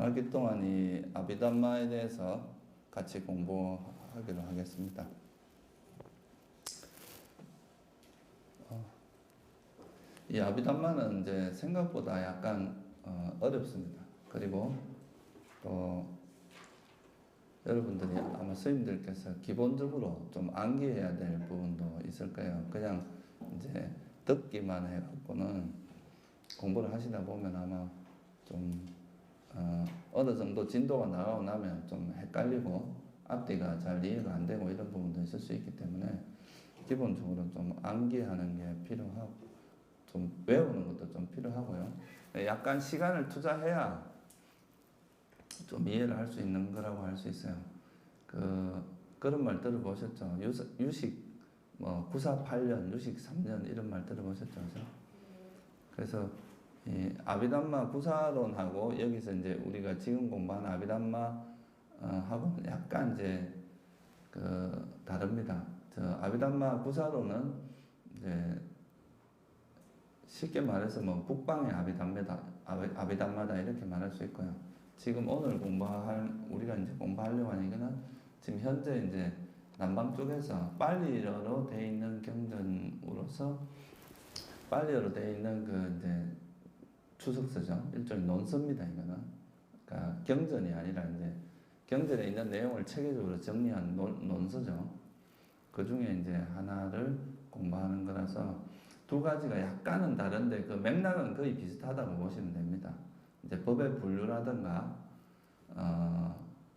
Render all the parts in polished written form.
말기 동안 이 아비담마에 대해서 같이 공부하기로 하겠습니다. 이 아비담마는 이제 생각보다 약간 어렵습니다. 그리고 또 여러분들이 아마 스님들께서 기본적으로 좀 암기해야 될 부분도 있을 거예요. 그냥 이제 듣기만 해갖고는 공부를 하시다 보면 아마 좀 어느 정도 진도가 나가고 나면 좀 헷갈리고 앞뒤가 잘 이해가 안 되고 이런 부분도 있을 수 있기 때문에 기본적으로 좀 암기하는 게 필요하고 좀 외우는 것도 좀 필요하고요. 약간 시간을 투자해야 좀 이해를 할 수 있는 거라고 할 수 있어요. 그런 말 들어보셨죠? 유식 948년, 유식 3년 이런 말 들어보셨죠? 그래서 이 아비담마 구사론하고 여기서 이제 우리가 지금 공부하는 아비담마 하고 약간 이제 다릅니다. 아비담마 구사론은 이제 쉽게 말해서 북방의 아비담마다 이렇게 말할 수 있고요. 지금 오늘 우리가 이제 공부하려고 하는 거는 지금 현재 이제 남방 쪽에서 빨리어로 되어 있는 경전으로서 빨리어로 되어 있는 이제 추석서죠. 일종의 논서입니다, 이거는. 그러니까 경전이 아니라 이제 경전에 있는 내용을 체계적으로 정리한 논서죠. 그 중에 이제 하나를 공부하는 거라서 두 가지가 약간은 다른데 그 맥락은 거의 비슷하다고 보시면 됩니다. 이제 법의 분류라든가,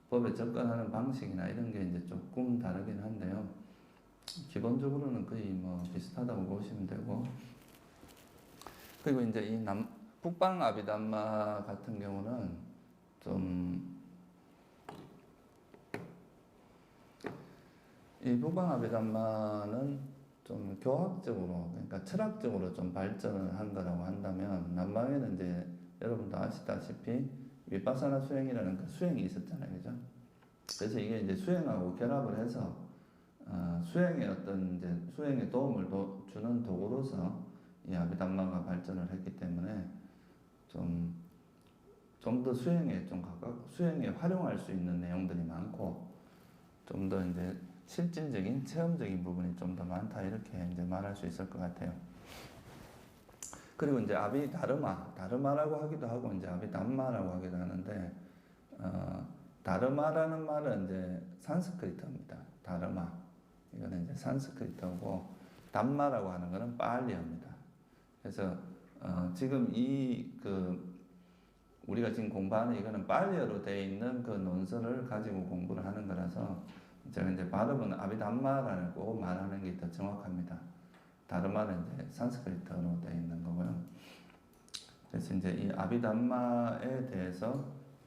법에 접근하는 방식이나 이런 게 이제 조금 다르긴 한데요. 기본적으로는 거의 비슷하다고 보시면 되고, 그리고 이제 이 북방 아비담마 같은 경우는 이 북방 아비담마는 좀 교학적으로, 그러니까 철학적으로 좀 발전을 한 거라고 한다면, 남방에는 이제 여러분도 아시다시피 위파사나 수행이라는 그 수행이 있었잖아요, 그죠? 그래서 이게 이제 수행하고 결합을 해서 수행에 도움을 주는 도구로서 이 아비담마가 발전을 했기 때문에 좀 더 수행에 활용할 수 있는 내용들이 많고 좀 더 이제 실질적인 체험적인 부분이 좀 더 많다 이렇게 이제 말할 수 있을 것 같아요. 그리고 이제 다르마라고 하기도 하고 이제 아비담마라고 하기도 하는데 다르마라는 말은 이제 산스크리트입니다. 다르마 이거는 이제 산스크리트고 담마라고 하는 거는 빨리어입니다. 그래서 지금 우리가 지금 공부하는 이거는 빨리어로 되어 있는 그 논서를 가지고 공부를 하는 거라서 제가 이제 발음은 아비담마라고 말하는 게 더 정확합니다. 다르마는 이제 산스크리트어로 되어 있는 거고요. 그래서 이제 이 아비담마에 대해서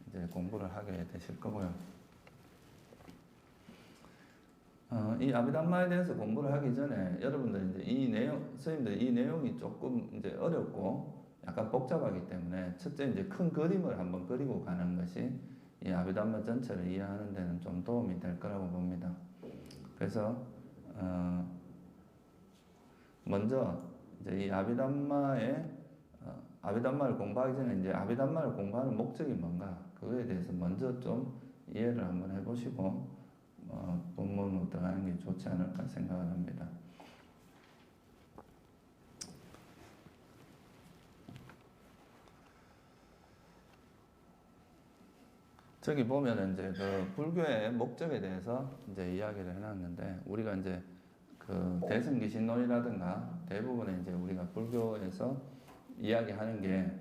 이제 공부를 하게 되실 거고요. 이 아비담마에 대해서 공부를 하기 전에 여러분들 이제 선생님들 이 내용이 조금 이제 어렵고 약간 복잡하기 때문에 첫째 이제 큰 그림을 한번 그리고 가는 것이 이 아비담마 전체를 이해하는 데는 좀 도움이 될 거라고 봅니다. 그래서 먼저 이제 이 아비담마를 공부하기 전에 이제 아비담마를 공부하는 목적이 뭔가 그거에 대해서 먼저 좀 이해를 한번 해보시고 본문으로 들어가는 게 좋지 않을까 생각을 합니다. 저기 보면은 이제 불교의 목적에 대해서 이제 이야기를 해놨는데 우리가 이제 대승기신론이라든가 대부분의 이제 우리가 불교에서 이야기하는 게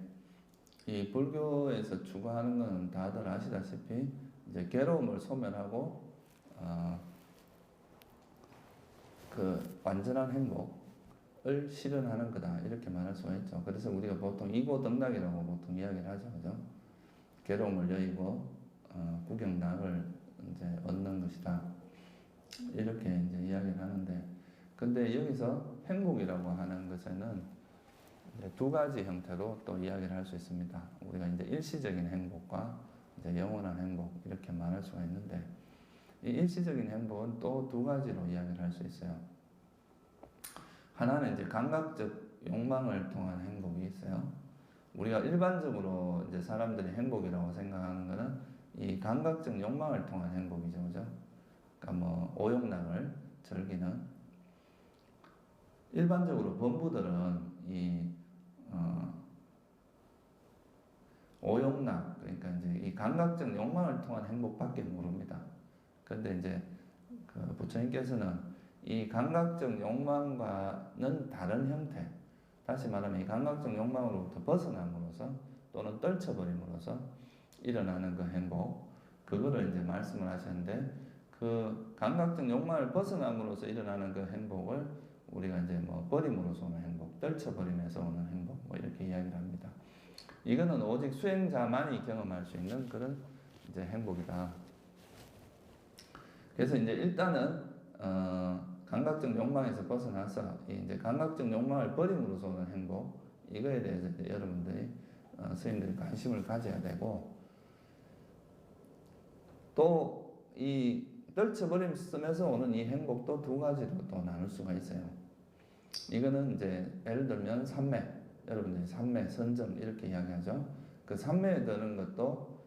이 불교에서 추구하는 건 다들 아시다시피 이제 괴로움을 소멸하고 완전한 행복을 실현하는 거다 이렇게 말할 수가 있죠. 그래서 우리가 보통 이고덕락이라고 보통 이야기를 하죠, 그죠? 괴로움을 여의고 구경락을 이제 얻는 것이다 이렇게 이제 이야기를 하는데, 근데 여기서 행복이라고 하는 것에는 이제 두 가지 형태로 또 이야기를 할 수 있습니다. 우리가 이제 일시적인 행복과 이제 영원한 행복 이렇게 말할 수가 있는데, 이 일시적인 행복은 또 두 가지로 이야기를 할 수 있어요. 하나는 이제 감각적 욕망을 통한 행복이 있어요. 우리가 일반적으로 이제 사람들이 행복이라고 생각하는 거는 이 감각적 욕망을 통한 행복이죠, 그죠? 그러니까 뭐 오욕락을 즐기는 일반적으로 범부들은 이 오욕락 그러니까 이제 이 감각적 욕망을 통한 행복밖에 모릅니다. 그런데 이제 그 부처님께서는 이 감각적 욕망과는 다른 형태, 다시 말하면 이 감각적 욕망으로부터 벗어남으로써 또는 떨쳐버림으로써 일어나는 그 행복, 그거를 이제 말씀을 하셨는데 그 감각적 욕망을 벗어남으로써 일어나는 그 행복을 우리가 이제 뭐 버림으로서 오는 행복, 떨쳐버림에서 오는 행복, 뭐 이렇게 이야기를 합니다. 이거는 오직 수행자만이 경험할 수 있는 그런 이제 행복이다. 그래서 이제 일단은 감각적 욕망에서 벗어나서 이제 감각적 욕망을 버림으로써 오는 행복, 이거에 대해서 이제 여러분들이 스님들이 관심을 가져야 되고, 또 이 떨쳐버림 쓰면서 오는 이 행복도 두 가지로 또 나눌 수가 있어요. 이거는 이제 예를 들면 삼매, 여러분들이 삼매, 선점 이렇게 이야기하죠. 그 삼매에 드는 것도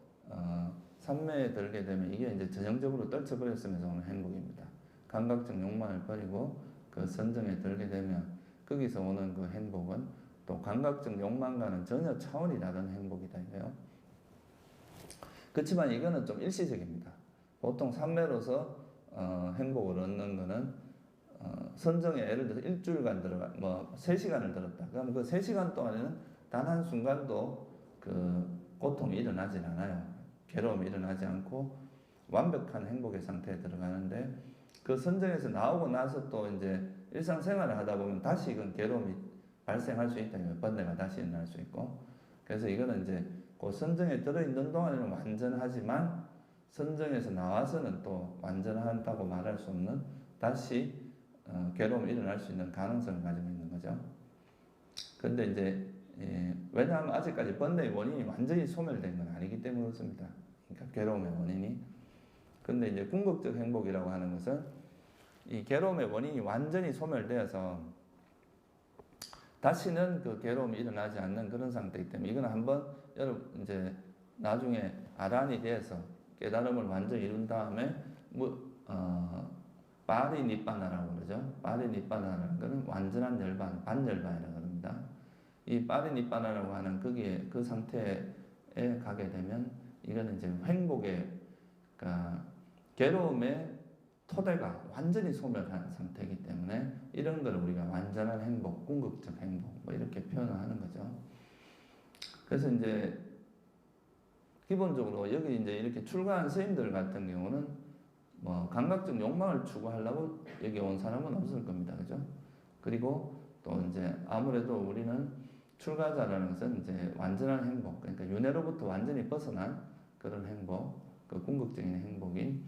삼매에 들게 되면 이게 이제 전형적으로 떨쳐버렸으면서 오는 행복입니다. 감각적 욕망을 버리고 그 선정에 들게 되면 거기서 오는 그 행복은 또 감각적 욕망과는 전혀 차원이 다른 행복이다 이거요. 그렇지만 이거는 좀 일시적입니다. 보통 삼매로서 행복을 얻는 거는 선정에 예를 들어서 일주일간 들어가 뭐 3시간을 들었다. 그럼 그 3시간 동안에는 단 한 순간도 그 고통이 일어나질 않아요. 괴로움이 일어나지 않고 완벽한 행복의 상태에 들어가는데 그 선정에서 나오고 나서 또 이제 일상생활을 하다 보면 다시 이건 괴로움이 발생할 수 있다. 번뇌가 다시 일어날 수 있고. 그래서 이거는 이제 그 선정에 들어있는 동안에는 완전하지만 선정에서 나와서는 또 완전하다고 말할 수 없는 다시 괴로움이 일어날 수 있는 가능성을 가지고 있는 거죠. 근데 이제 왜냐하면 아직까지 번뇌의 원인이 완전히 소멸된 건 아니기 때문에 그렇습니다. 그러니까 괴로움의 원인이. 근데 이제 궁극적 행복이라고 하는 것은 이 괴로움의 원인이 완전히 소멸되어서 다시는 그 괴로움이 일어나지 않는 그런 상태이기 때문에 이건 한번 여러분 이제 나중에 아란이 돼서 깨달음을 완전히 이룬 다음에 파리니빠나라고 그러죠. 파리니빠나라는 것은 완전한 열반, 반열반이라고 합니다. 이 파리니빠나라고 하는 거기에 그 상태에 가게 되면 이거는 이제 행복의 그러니까 괴로움의 토대가 완전히 소멸한 상태이기 때문에 이런 걸 우리가 완전한 행복, 궁극적 행복 뭐 이렇게 표현을 하는 거죠. 그래서 이제 기본적으로 여기 이제 이렇게 출가한 스님들 같은 경우는 뭐 감각적 욕망을 추구하려고 여기 온 사람은 없을 겁니다. 그죠? 그리고 또 이제 아무래도 우리는 출가자라는 것은 이제 완전한 행복, 그러니까 윤회로부터 완전히 벗어난 그런 행복, 그 궁극적인 행복인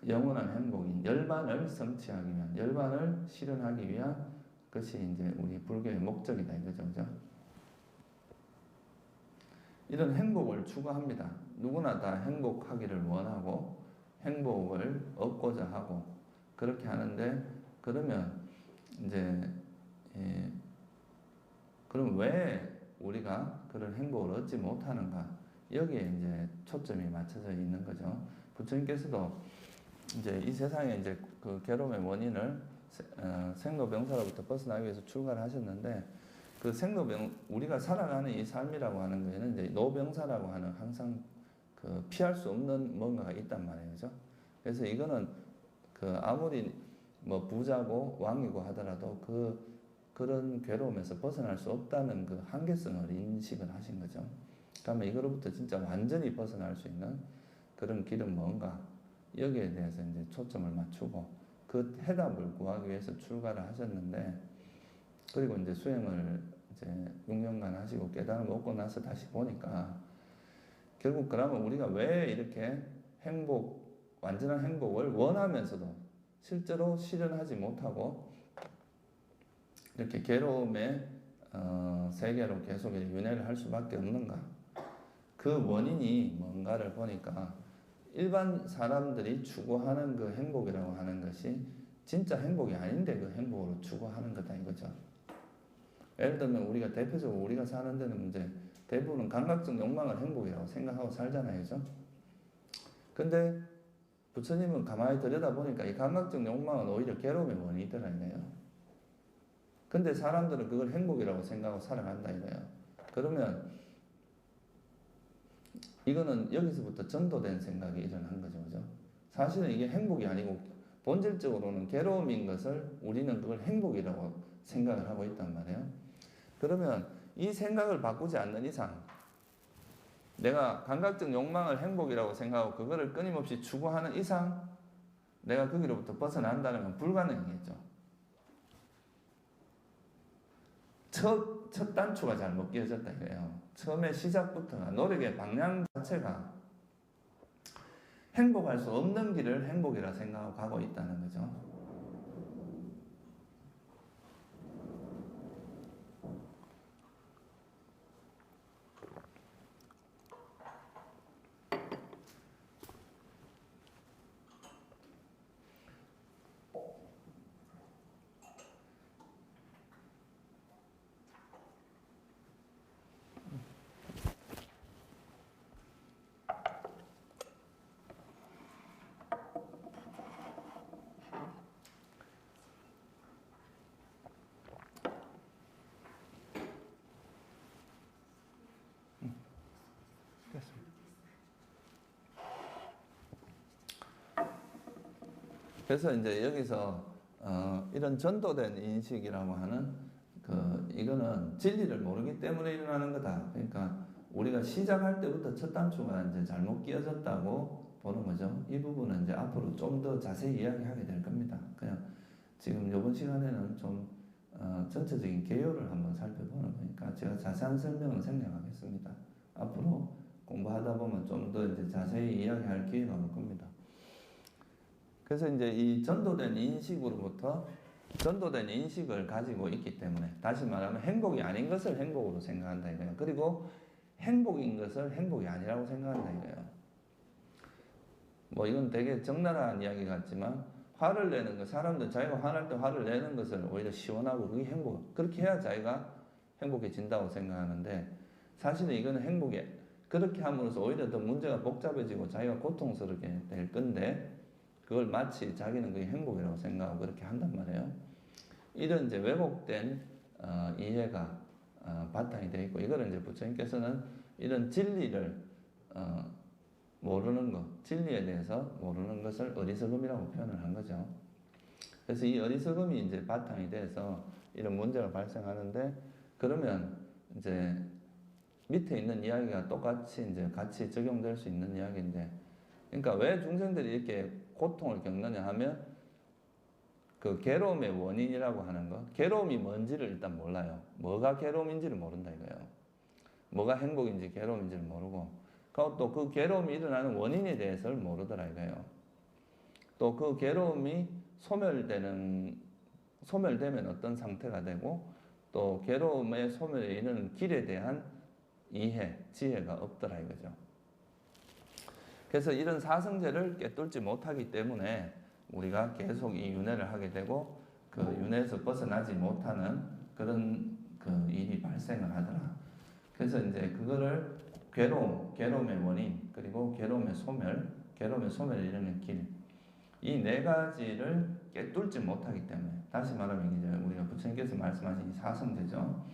영원한 행복인 열반을 성취하기 위한, 열반을 실현하기 위한 것이 이제 우리 불교의 목적이다 이거죠. 그죠? 이런 행복을 추구합니다. 누구나 다 행복하기를 원하고 행복을 얻고자 하고 그렇게 하는데 그러면 이제 그럼 왜 우리가 그런 행복을 얻지 못하는가? 여기에 이제 초점이 맞춰져 있는 거죠. 부처님께서도 이제 이 세상에 이제 그 괴로움의 원인을 생로병사로부터 벗어나기 위해서 출가를 하셨는데 그 우리가 살아가는 이 삶이라고 하는 거에는 이제 노병사라고 하는 항상 그 피할 수 없는 뭔가가 있단 말이에요. 그죠? 그래서 이거는 그 아무리 뭐 부자고 왕이고 하더라도 그런 괴로움에서 벗어날 수 없다는 그 한계성을 인식을 하신 거죠. 그러면 이거로부터 진짜 완전히 벗어날 수 있는 그런 길은 뭔가 여기에 대해서 이제 초점을 맞추고 그 해답을 구하기 위해서 출가를 하셨는데 그리고 이제 수행을 이제 6년간 하시고 깨달음을 얻고 나서 다시 보니까 결국 그러면 우리가 왜 이렇게 완전한 행복을 원하면서도 실제로 실현하지 못하고 이렇게 괴로움의 세계로 계속 윤회를 할 수밖에 없는가? 그 원인이 뭔가를 보니까 일반 사람들이 추구하는 그 행복이라고 하는 것이 진짜 행복이 아닌데 그 행복으로 추구하는 거다 이거죠. 예를 들면 우리가 대표적으로 우리가 사는 데는 이제 대부분은 감각적 욕망을 행복이라고 생각하고 살잖아요, 그죠? 근데 부처님은 가만히 들여다보니까 이 감각적 욕망은 오히려 괴로움의 원인이더라 이거예요. 근데 사람들은 그걸 행복이라고 생각하고 살아간다 이거예요. 그러면 이거는 여기서부터 전도된 생각이 일어난 거죠, 그죠? 사실은 이게 행복이 아니고 본질적으로는 괴로움인 것을 우리는 그걸 행복이라고 생각을 하고 있단 말이에요. 그러면 이 생각을 바꾸지 않는 이상 내가 감각적 욕망을 행복이라고 생각하고 그거를 끊임없이 추구하는 이상 내가 거기로부터 벗어난다는 건 불가능이겠죠. 첫 단추가 잘못 끼워졌다 이거예요. 처음에 시작부터가 노력의 방향 자체가 행복할 수 없는 길을 행복이라 생각하고 가고 있다는 거죠. 그래서 이제 여기서 이런 전도된 인식이라고 하는 이거는 진리를 모르기 때문에 일어나는 거다. 그러니까 우리가 시작할 때부터 첫 단추가 이제 잘못 끼어졌다고 보는 거죠. 이 부분은 이제 앞으로 좀 더 자세히 이야기하게 될 겁니다. 그냥 지금 이번 시간에는 좀 전체적인 개요를 한번 살펴보는 거니까 제가 자세한 설명은 생략하겠습니다. 앞으로 공부하다 보면 좀 더 이제 자세히 이야기할 기회가 올 겁니다. 그래서 이제 이 전도된 인식을 가지고 있기 때문에 다시 말하면 행복이 아닌 것을 행복으로 생각한다 이거예요. 그리고 행복인 것을 행복이 아니라고 생각한다 이거예요. 뭐 이건 되게 적나라한 이야기 같지만 화를 내는 것, 사람들 자기가 화날 때 화를 내는 것을 오히려 시원하고 그게 행복, 그렇게 해야 자기가 행복해진다고 생각하는데 사실은 이거는 행복이 그렇게 함으로써 오히려 더 문제가 복잡해지고 자기가 고통스럽게 될 건데 그걸 마치 자기는 그게 행복이라고 생각하고 그렇게 한단 말이에요. 이런 이제 왜곡된 이해가 바탕이 되어 있고 이거를 이제 부처님께서는 이런 진리를 모르는 것, 진리에 대해서 모르는 것을 어리석음이라고 표현을 한 거죠. 그래서 이 어리석음이 이제 바탕이 돼서 이런 문제가 발생하는데 그러면 이제 밑에 있는 이야기가 똑같이 이제 같이 적용될 수 있는 이야기인데 그러니까 왜 중생들이 이렇게 고통을 겪느냐 하면 그 괴로움의 원인이라고 하는 것, 괴로움이 뭔지를 일단 몰라요. 뭐가 괴로움인지를 모른다 이거예요. 뭐가 행복인지 괴로움인지를 모르고 또 그 괴로움이 일어나는 원인에 대해서를 모르더라 이거예요. 또 그 괴로움이 소멸되면 어떤 상태가 되고 또 괴로움의 소멸에 이르는 길에 대한 이해, 지혜가 없더라 이거죠. 그래서 이런 사성제를 깨뚫지 못하기 때문에 우리가 계속 이 윤회를 하게 되고 그 윤회에서 벗어나지 못하는 그런 그 일이 발생을 하더라. 그래서 이제 그거를 괴로움의 원인, 그리고 괴로움의 소멸에 이르는 길, 이 네 가지를 깨뚫지 못하기 때문에 다시 말하면 이제 우리가 부처님께서 말씀하신 이 사성제죠.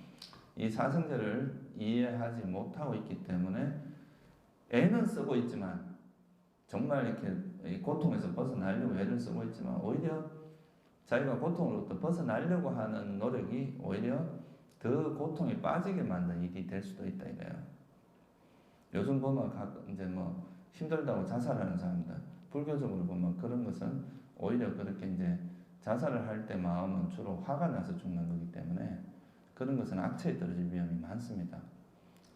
이 사성제를 이해하지 못하고 있기 때문에 애는 쓰고 있지만 정말 이렇게 고통에서 벗어나려고 애를 쓰고 있지만 오히려 자기가 고통으로부터 벗어나려고 하는 노력이 오히려 더 고통에 빠지게 만든 일이 될 수도 있다 이거예요. 요즘 보면 이제 뭐 힘들다고 자살하는 사람들, 불교적으로 보면 그런 것은 오히려 그렇게 이제 자살을 할 때 마음은 주로 화가 나서 죽는 거기 때문에 그런 것은 악체에 떨어질 위험이 많습니다.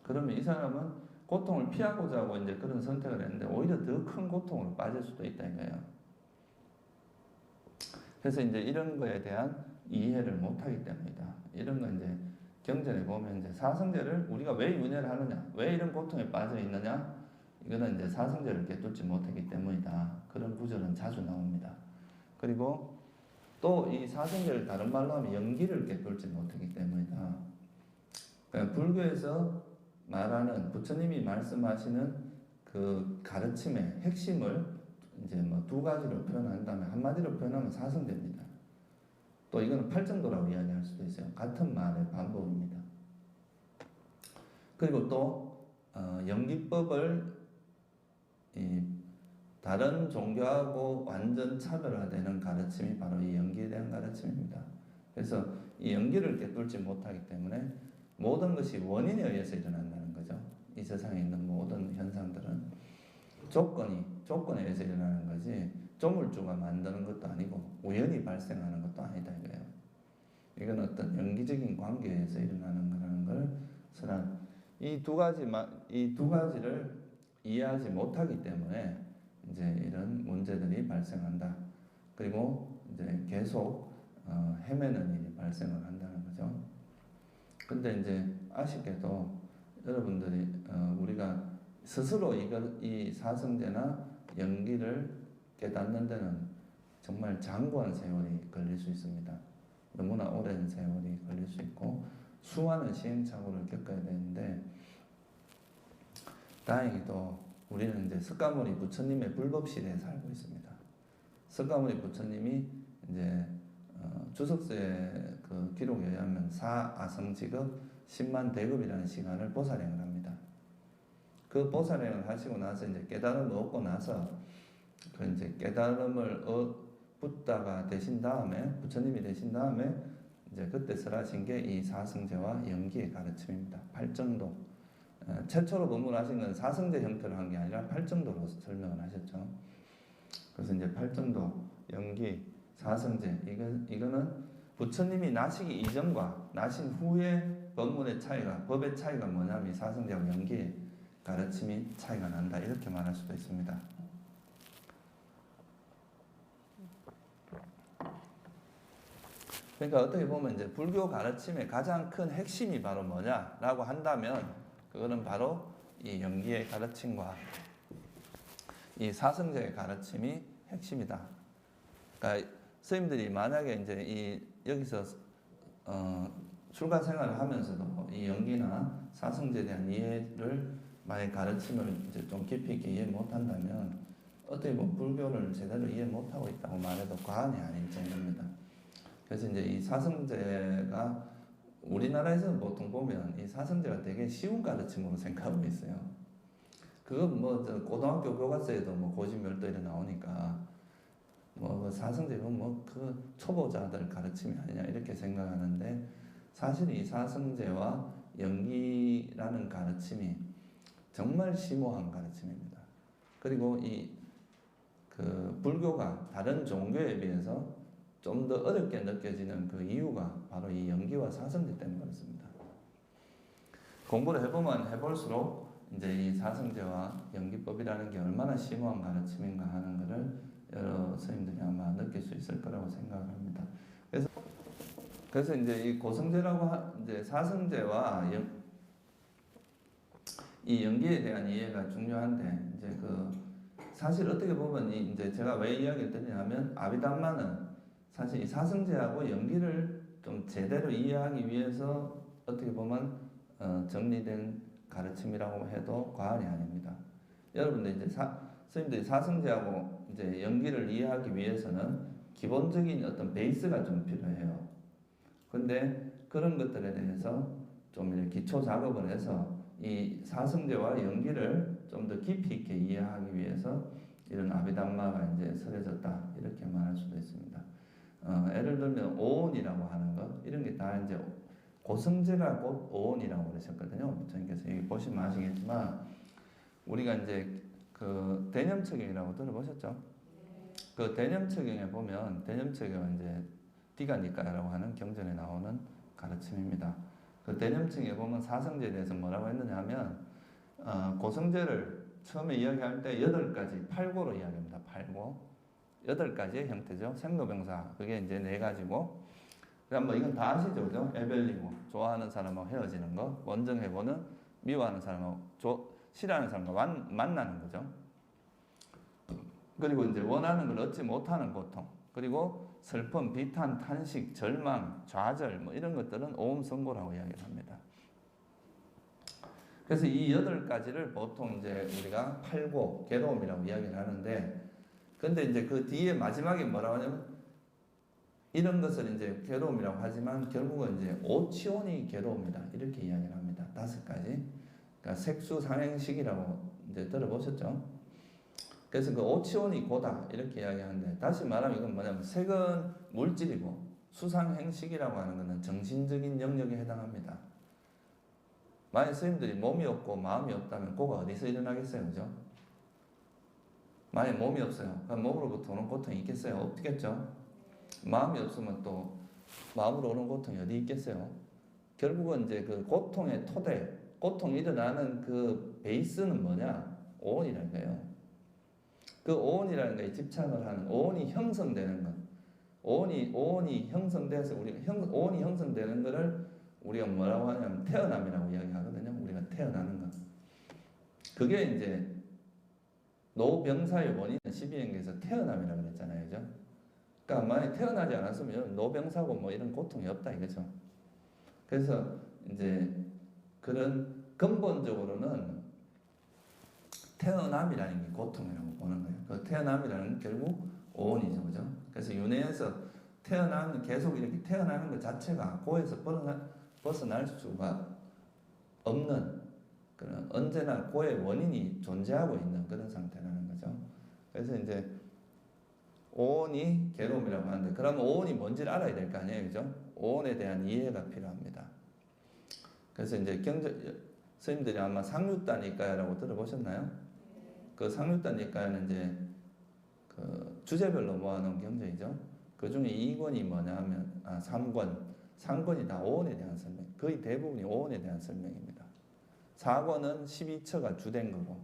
그러면 이 사람은 고통을 피하고자 하고 이제 그런 선택을 했는데 오히려 더 큰 고통으로 빠질 수도 있다 이거예요. 그래서 이제 이런 거에 대한 이해를 못하기 때문이다. 이런 거 이제 경전에 보면 이제 사성제를 우리가 왜 윤회를 하느냐, 왜 이런 고통에 빠져 있느냐, 이거는 이제 사성제를 깨뚫지 못하기 때문이다. 그런 구절은 자주 나옵니다. 그리고 또 이 사성제를 다른 말로 하면 연기를 깨뚫지 못하기 때문이다. 그러니까 불교에서 말하는 부처님이 말씀하시는 그 가르침의 핵심을 이제 뭐 두 가지로 표현한다면 한마디로 표현하면 사성제입니다. 또 이거는 팔정도라고 이야기할 수도 있어요. 같은 말의 반복입니다. 그리고 또 연기법을 이 다른 종교하고 완전 차별화되는 가르침이 바로 이 연기에 대한 가르침입니다. 그래서 이 연기를 깨뚫지 못하기 때문에 모든 것이 원인에 의해서 일어난다는 거죠. 이 세상에 있는 모든 현상들은 조건에 의해서 일어나는 거지 조물주가 만드는 것도 아니고 우연히 발생하는 것도 아니다 이거예요. 이건 어떤 연기적인 관계에 의해서 일어나는 거라는 걸 설한 이 두 가지를 이해하지 못하기 때문에 이제 이런 문제들이 발생한다. 그리고 이제 계속 헤매는 일이 발생을 한다는 거죠. 근데 이제 아쉽게도 여러분들이 우리가 스스로 이 사성제나 연기를 깨닫는 데는 정말 장구한 세월이 걸릴 수 있습니다. 너무나 오랜 세월이 걸릴 수 있고 수많은 시행착오를 겪어야 되는데 다행히도 우리는 이제 석가모니 부처님의 불법 시대에 살고 있습니다. 석가모니 부처님이 이제 주석서의 그 기록에 의하면 사아성지급 10만 대급이라는 시간을 보살행을 합니다. 그 보살행을 하시고 나서 이제 깨달음을 얻고 나서 그 이제 깨달음을 붓다가 되신 다음에 부처님이 되신 다음에 이제 그때 설하신 게 이 사성제와 연기의 가르침입니다. 팔정도 최초로 법문하신 건 사성제 형태로 한 게 아니라 팔정도로 설명을 하셨죠. 그래서 이제 팔정도, 연기, 사성제 이거는 부처님이 나시기 이전과 나신 후의 법문의 차이가 법의 차이가 뭐냐면 사성제하고 연기의 가르침이 차이가 난다 이렇게 말할 수도 있습니다. 그러니까 어떻게 보면 이제 불교 가르침의 가장 큰 핵심이 바로 뭐냐라고 한다면 그거는 바로 이 연기의 가르침과 이 사성제의 가르침이 핵심이다. 그러니까 스님들이 만약에 이제 여기서 출가 생활을 하면서도 이 연기나 사성제에 대한 이해를 만약 가르침을 이제 좀 깊이 있게 이해 못한다면 어떻게 보면 불교를 제대로 이해 못하고 있다고 말해도 과언이 아닐 정도입니다. 그래서 이제 이 사성제가 우리나라에서는 보통 보면 이 사성제가 되게 쉬운 가르침으로 생각하고 있어요. 그건 뭐 고등학교 교과서에도 뭐 고지멸도 이래 나오니까 뭐 사성제는 뭐 그 초보자들 가르침이 아니냐 이렇게 생각하는데 사실 이 사성제와 연기라는 가르침이 정말 심오한 가르침입니다. 그리고 그 불교가 다른 종교에 비해서 좀 더 어렵게 느껴지는 그 이유가 바로 이 연기와 사성제 때문에 그렇습니다. 공부를 해보면 해볼수록 이제 이 사성제와 연기법이라는 게 얼마나 심오한 가르침인가 하는 것을 여러 스님들이 아마 느낄 수 있을 거라고 생각합니다. 그래서 이제 이 고성제라고 이제 사성제와 이 연기에 대한 이해가 중요한데 이제 그 사실 어떻게 보면 이제 제가 왜 이야기를 드리냐면 아비담마는 사실 이 사성제하고 연기를 좀 제대로 이해하기 위해서 어떻게 보면 정리된 가르침이라고 해도 과언이 아닙니다. 여러분들 이제 스님들이 사성제하고 이제 연기를 이해하기 위해서는 기본적인 어떤 베이스가 좀 필요해요. 근데 그런 것들에 대해서 좀 이렇게 기초 작업을 해서 이 사성제와 연기를 좀 더 깊이 있게 이해하기 위해서 이런 아비담마가 이제 설해졌다 이렇게 말할 수도 있습니다. 예를 들면 오온이라고 하는 것 이런 게 다 이제 고성제가 곧 오온이라고 그러셨거든요. 부처님께서 여기 보시면 아시겠지만 우리가 이제 그 대념처경이라고 들어보셨죠? 그 대념처경에 보면 대념처경은 이제 디가니까라고 하는 경전에 나오는 가르침입니다. 그 대념처경에 보면 사성제에 대해서 뭐라고 했느냐 하면 고성제를 처음에 이야기할 때 8가지 8고로 이야기합니다. 8고 8가지의 형태죠. 생로병사 그게 이제 4가지고 그다음 뭐 이건 다 아시죠, 그죠? 에벨리고 좋아하는 사람하고 헤어지는 거, 원정해보는 미워하는 사람하고 싫어하는 사람과 만나는 거죠. 그리고 이제 원하는 걸 얻지 못하는 고통, 그리고 슬픔, 비탄, 탄식, 절망, 좌절 뭐 이런 것들은 오음성고라고 이야기를 합니다. 그래서 이 8가지를 보통 이제 우리가 팔고 괴로움이라고 이야기를 하는데, 근데 이제 그 뒤에 마지막에 뭐라고 하냐면, 이런 것을 이제 괴로움이라고 하지만 결국은 이제 오치온이 괴로움이다, 이렇게 이야기를 합니다. 5가지. 그러니까 색수상행식이라고 이제 들어보셨죠? 그래서 그 오치온이 고다, 이렇게 이야기하는데, 다시 말하면 이건 뭐냐면 색은 물질이고 수상행식이라고 하는 것은 정신적인 영역에 해당합니다. 만약 스님들이 몸이 없고 마음이 없다면 고가 어디서 일어나겠어요? 그죠? 만약 몸이 없어요. 그럼 몸으로부터 오는 고통이 있겠어요? 없겠죠? 마음이 없으면 또 마음으로 오는 고통이 어디 있겠어요? 결국은 이제 그 고통의 토대, 고통이 일어나는 그 베이스는 뭐냐? 오온이라는 거예요. 그 오온이라는 거에 집착을 하는, 오온이 형성되는 것. 오온이 형성돼서 오온이 형성되는 거를 우리가 뭐라고 하냐면 태어남이라고 이야기하거든요. 우리가 태어나는 것. 그게 이제 노병사의 원인은 12행에서 태어남이라고 그랬잖아요. 그죠? 그러니까 만약 태어나지 않았으면 노병사고 뭐 이런 고통이 없다 이거죠. 그래서 이제 그런 근본적으로는 태어남이라는 게 고통이라고 보는 거예요. 그 태어남이라는 건 결국 오온이죠. 그죠? 그래서 윤회에서 계속 이렇게 태어나는 것 자체가 고에서 벗어날 수가 없는 그런 언제나 고의 원인이 존재하고 있는 그런 상태라는 거죠. 그래서 이제 오온이 괴로움이라고 하는데, 그러면 오온이 뭔지를 알아야 될 거 아니에요. 그죠? 오온에 대한 이해가 필요합니다. 그래서 이제 스님들이 아마 상류다니까야라고 들어보셨나요? 그 상류다니까야는 이제 그 주제별로 모아놓은 경전이죠. 그 중에 2권이 뭐냐면 3권이 다 오온에 대한 설명, 거의 대부분이 오온에 대한 설명입니다. 4권은 12처가 주된 거고.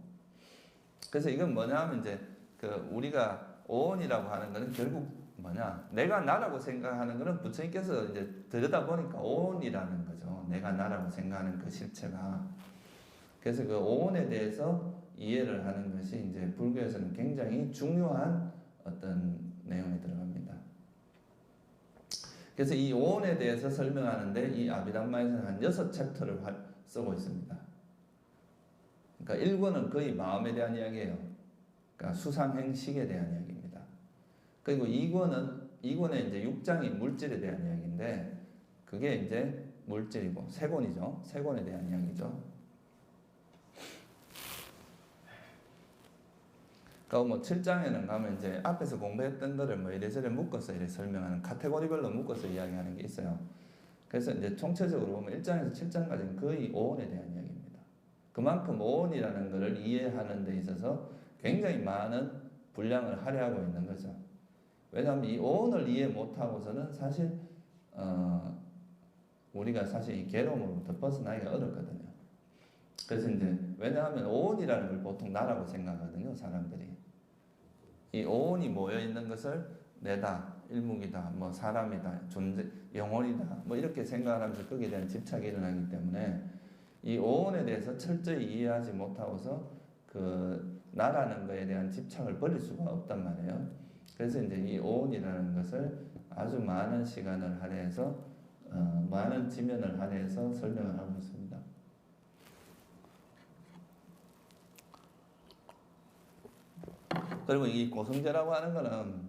그래서 이건 뭐냐 하면 이제 그 우리가 오온이라고 하는 거는 결국 뭐냐, 내가 나라고 생각하는 거는 부처님께서 이제 들여다 보니까 오온이라는 거죠. 내가 나라고 생각하는 그 실체가. 그래서 그 오온에 대해서 이해를 하는 것이 이제 불교에서는 굉장히 중요한 어떤 내용이 들어갑니다. 그래서 이 오온에 대해서 설명하는데 이 아비담마에서는 한 6챕터를 쓰고 있습니다. 그러니까 1권은 거의 마음에 대한 이야기예요. 그러니까 수상행식에 대한 이야기입니다. 그리고 2권에 이제 6장이 물질에 대한 이야기인데, 그게 이제 물질이고, 3권이죠. 3권에 대한 이야기죠. 그러니까 뭐 7장에는 가면 이제 앞에서 공부했던 거를 뭐 이래저래 묶어서 이렇게 설명하는, 카테고리별로 묶어서 이야기하는 게 있어요. 그래서 이제 총체적으로 보면 1장에서 7장까지는 거의 오온에 대한 이야기입니다. 그만큼 오온이라는 것을 이해하는 데 있어서 굉장히 많은 분량을 할애하고 있는 거죠. 왜냐하면 이 오온을 이해 못하고서는 사실 우리가 사실 이 괴로움으로부터 벗어나기가 어렵거든요. 그래서 이제 왜냐하면 오온이라는 걸 보통 나라고 생각하거든요, 사람들이. 이 오온이 모여 있는 것을 내다, 일묵이다, 뭐 사람이다, 존재, 영혼이다, 뭐 이렇게 생각하면서 거기에 대한 집착이 일어나기 때문에 이 오온에 대해서 철저히 이해하지 못하고서 그 나라는 것에 대한 집착을 버릴 수가 없단 말이에요. 그래서 이제 이 오온이라는 것을 아주 많은 시간을 할애해서 많은 지면을 할애해서 설명을 하고 있습니다. 그리고 이 고성제라고 하는 거는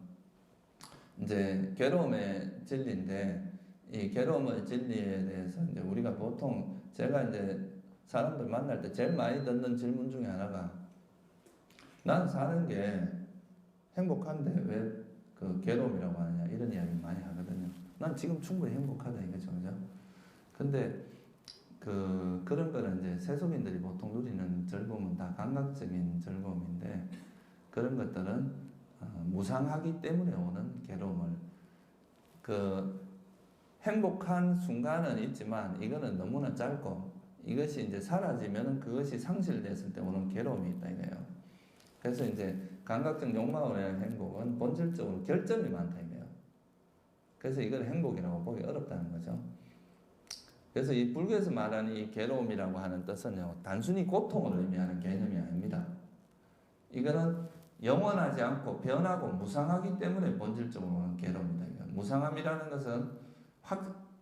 이제 괴로움의 진리인데, 이 괴로움의 진리에 대해서 이제 우리가 보통 제가 이제 사람들 만날 때 제일 많이 듣는 질문 중에 하나가, 난 사는 게 행복한데 왜 그 괴로움이라고 하느냐, 이런 이야기 많이 하거든요. 난 지금 충분히 행복하다 이거죠, 그죠? 근데 그런 거는 이제 세속인들이 보통 누리는 즐거움은 다 감각적인 즐거움인데, 그런 것들은 무상하기 때문에 오는 괴로움을, 그 행복한 순간은 있지만 이거는 너무나 짧고, 이것이 이제 사라지면 그것이 상실됐을 때 오는 괴로움이 있다 이거예요. 그래서 이제 감각적 욕망으로 인한 행복은 본질적으로 결점이 많다 이거예요. 그래서 이걸 행복이라고 보기 어렵다는 거죠. 그래서 이 불교에서 말하는 이 괴로움이라고 하는 뜻은요, 단순히 고통을 의미하는 개념이 아닙니다. 이거는 영원하지 않고 변하고 무상하기 때문에 본질적으로 오는 괴로움이다. 무상함이라는 것은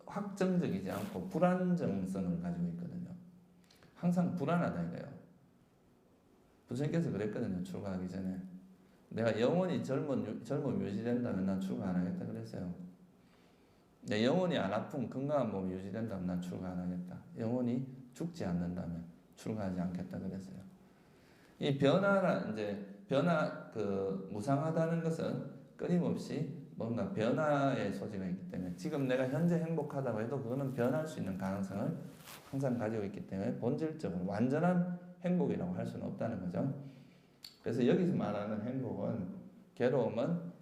확정적이지 않고 불안정성을 가지고 있거든요. 항상 불안하다 이거예요. 부처님께서 그랬거든요. 출가하기 전에. 내가 영원히 젊음 유지된다면 난 출가 안 하겠다 그랬어요. 내 영원히 안 아픈 건강한 몸이 유지된다면 난 출가 안 하겠다. 영원히 죽지 않는다면 출가하지 않겠다 그랬어요. 이 변화 무상하다는 것은 끊임없이 뭔가 변화의 소지가 있기 때문에 지금 내가 현재 행복하다고 해도 그거는 변할 수 있는 가능성을 항상 가지고 있기 때문에 본질적으로 완전한 행복이라고 할 수는 없다는 거죠. 그래서 여기서 말하는 행복은 괴로움은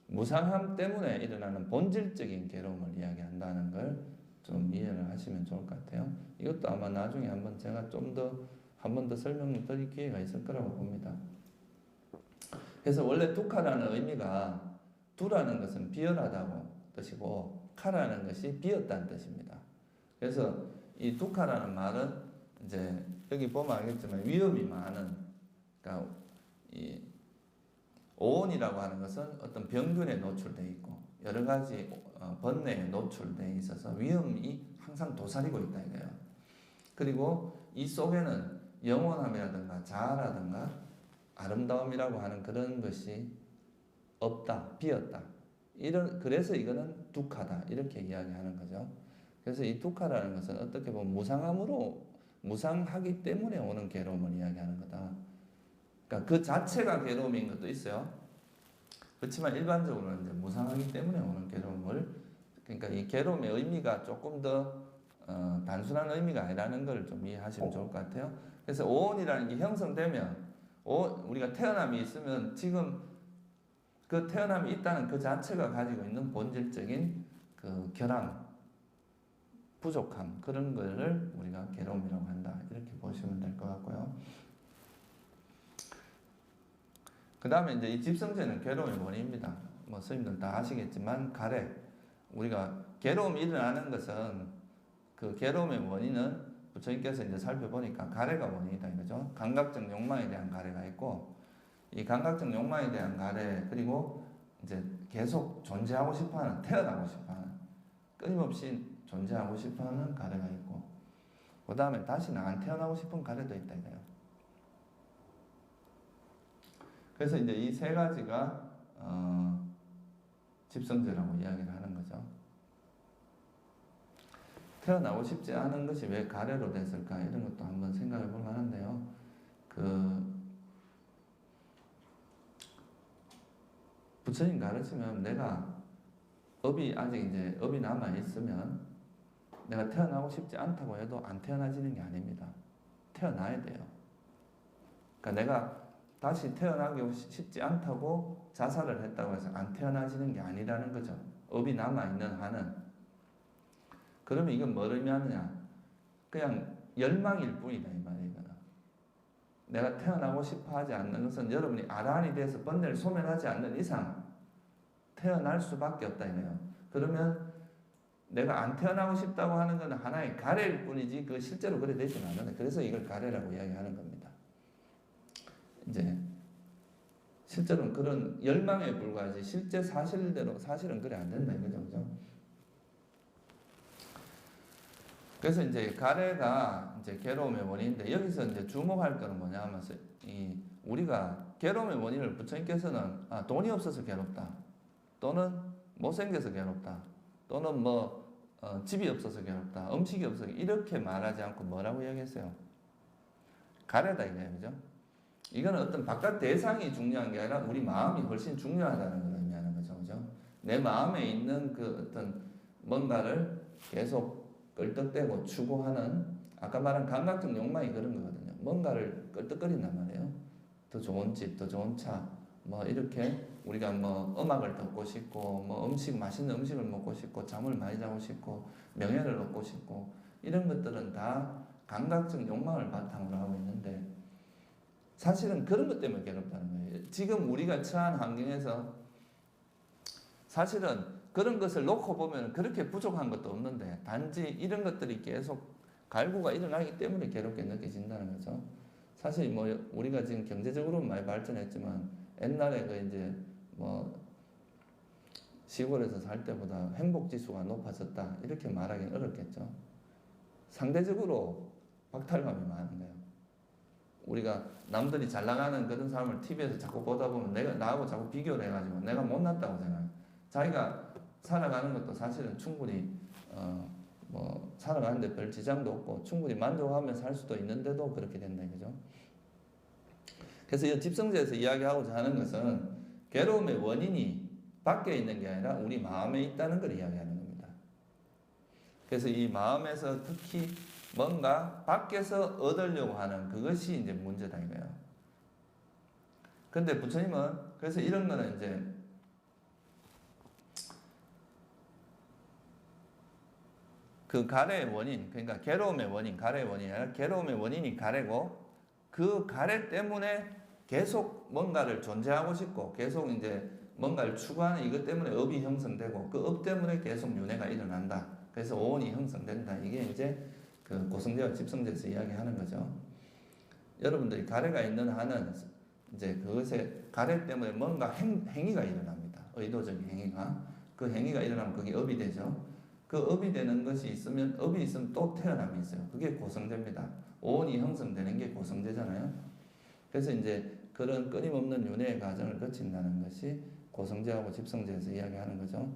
무상함 때문에 일어나는 본질적인 괴로움을 이야기한다는 걸 좀 이해를 하시면 좋을 것 같아요. 이것도 아마 나중에 한번 제가 한 번 더 설명을 드릴 기회가 있을 거라고 봅니다. 그래서 원래 두카라는 의미가 두라는 것은 비열하다고 뜻이고 카라는 것이 비었다는 뜻입니다. 그래서 이 두카라는 말은 이제 여기 보면 알겠지만 위험이 많은, 그러니까 이 오온이라고 하는 것은 어떤 병균에 노출되어 있고 여러 가지 번뇌에 노출되어 있어서 위험이 항상 도사리고 있다 이거예요. 그리고 이 속에는 영원함이라든가 자아라든가 아름다움이라고 하는 그런 것이 없다, 비었다. 그래서 이거는 두카다 이렇게 이야기하는 거죠. 그래서 이 두카라는 것은 어떻게 보면 무상하기 때문에 오는 괴로움을 이야기하는 거다. 그러니까 그 자체가 괴로움인 것도 있어요. 그렇지만 일반적으로는 이제 무상하기 때문에 오는 괴로움을, 그러니까 이 괴로움의 의미가 조금 더 단순한 의미가 아니라는 걸 좀 이해하시면 좋을 것 같아요. 그래서 오온이라는 게 형성되면 우리가 태어남이 있으면 지금 그 태어남이 있다는 그 자체가 가지고 있는 본질적인 그 결함, 부족함 그런 거를 우리가 괴로움이라고 한다 이렇게 보시면 될 것 같고요. 그 다음에 이제 이 집성죄는 괴로움의 원인입니다. 뭐 스님들 다 아시겠지만 가래, 우리가 괴로움이 일어나는 것은 그 괴로움의 원인은 부처님께서 이제 살펴보니까 가래가 원인이다 이거죠. 감각적 욕망에 대한 가래가 있고, 이 감각적 욕망에 대한 가래, 그리고 이제 계속 존재하고 싶어하는, 태어나고 싶어하는, 끊임없이 존재하고 싶어하는 가래가 있고, 그 다음에 다시는 안 태어나고 싶은 가래도 있다 이거예요. 그래서 이제 이 세 가지가 집성죄라고 이야기를 하는 거죠. 태어나고 싶지 않은 것이 왜 가래로 됐을까 이런 것도 한번 생각해 볼 만한데요. 부처님 가르치면 내가 업이 남아 있으면 내가 태어나고 싶지 않다고 해도 안 태어나지는 게 아닙니다. 태어나야 돼요. 그러니까 내가 다시 태어나기 쉽지 않다고 자살을 했다고 해서 안 태어나지는 게 아니라는 거죠. 업이 남아있는 한은. 그러면 이건 뭘 의미하느냐? 그냥 열망일 뿐이다 이 말이에요. 내가 태어나고 싶어 하지 않는 것은 여러분이 아라한이 돼서 번뇌를 소멸하지 않는 이상 태어날 수밖에 없다 이거예요. 그러면 내가 안 태어나고 싶다고 하는 건 하나의 가래일 뿐이지 그 실제로 그래 되지는 않는다. 그래서 이걸 가래라고 이야기하는 겁니다. 이제 실제로는 그런 열망에 불과하지 실제 사실은 그래 안 된다 이거죠, 그죠? 그래서 이제 가래가 이제 괴로움의 원인인데 여기서 이제 주목할 거는 뭐냐 하면 우리가 괴로움의 원인을 부처님께서는 돈이 없어서 괴롭다, 또는 못생겨서 괴롭다, 또는 집이 없어서 괴롭다, 음식이 없어서 이렇게 말하지 않고 뭐라고 이야기했어요? 가래다 이거예요, 그죠? 이거는 어떤 바깥 대상이 중요한 게 아니라 우리 마음이 훨씬 중요하다는 걸 의미하는 거죠. 그죠? 내 마음에 있는 그 어떤 뭔가를 계속 끌떡대고 추구하는, 아까 말한 감각적 욕망이 그런 거거든요. 뭔가를 끌떡거린단 말이에요. 더 좋은 집, 더 좋은 차, 이렇게 우리가 음악을 듣고 싶고, 맛있는 음식을 먹고 싶고, 잠을 많이 자고 싶고, 명예를 얻고 싶고, 이런 것들은 다 감각적 욕망을 바탕으로 하고 있는데, 사실은 그런 것 때문에 괴롭다는 거예요. 지금 우리가 처한 환경에서 사실은 그런 것을 놓고 보면 그렇게 부족한 것도 없는데 단지 이런 것들이 계속 갈구가 일어나기 때문에 괴롭게 느껴진다는 거죠. 사실 우리가 지금 경제적으로 많이 발전했지만 옛날에 시골에서 살 때보다 행복 지수가 높아졌다 이렇게 말하기는 어렵겠죠. 상대적으로 박탈감이 많은 거예요. 우리가 남들이 잘 나가는 그런 사람을 TV에서 자꾸 보다 보면 나하고 자꾸 비교를 해가지고 내가 못났다고 생각해요. 자기가 살아가는 것도 사실은 충분히 뭐 살아가는데 별 지장도 없고 충분히 만족하며 살 수도 있는데도 그렇게 된다 이거죠. 그래서 이 집성제에서 이야기하고자 하는 것은 괴로움의 원인이 밖에 있는 게 아니라 우리 마음에 있다는 걸 이야기하는 겁니다. 그래서 이 마음에서 특히 뭔가 밖에서 얻으려고 하는 그것이 이제 문제다 이거예요. 근데 부처님은 그래서 이런 거는 이제 그 가래의 원인, 그러니까 괴로움의 원인, 가래의 원인이 아니라 괴로움의 원인이 가래고 그 가래 때문에 계속 뭔가를 존재하고 싶고 계속 이제 뭔가를 추구하는 이것 때문에 업이 형성되고 그 업 때문에 계속 윤회가 일어난다. 그래서 오온이 형성된다. 이게 이제 그 고성제와 집성제에서 이야기하는 거죠. 여러분들이 가래가 있는 한은 이제 그것에 가래 때문에 뭔가 행위가 일어납니다. 의도적인 행위가. 그 행위가 일어나면 그게 업이 되죠. 그 업이 되는 것이 있으면 업이 있으면 또 태어남이 있어요. 그게 고성제입니다. 오온이 형성되는 게 고성제잖아요. 그래서 이제 그런 끊임없는 윤회의 과정을 거친다는 것이 고성제하고 집성제에서 이야기하는 거죠.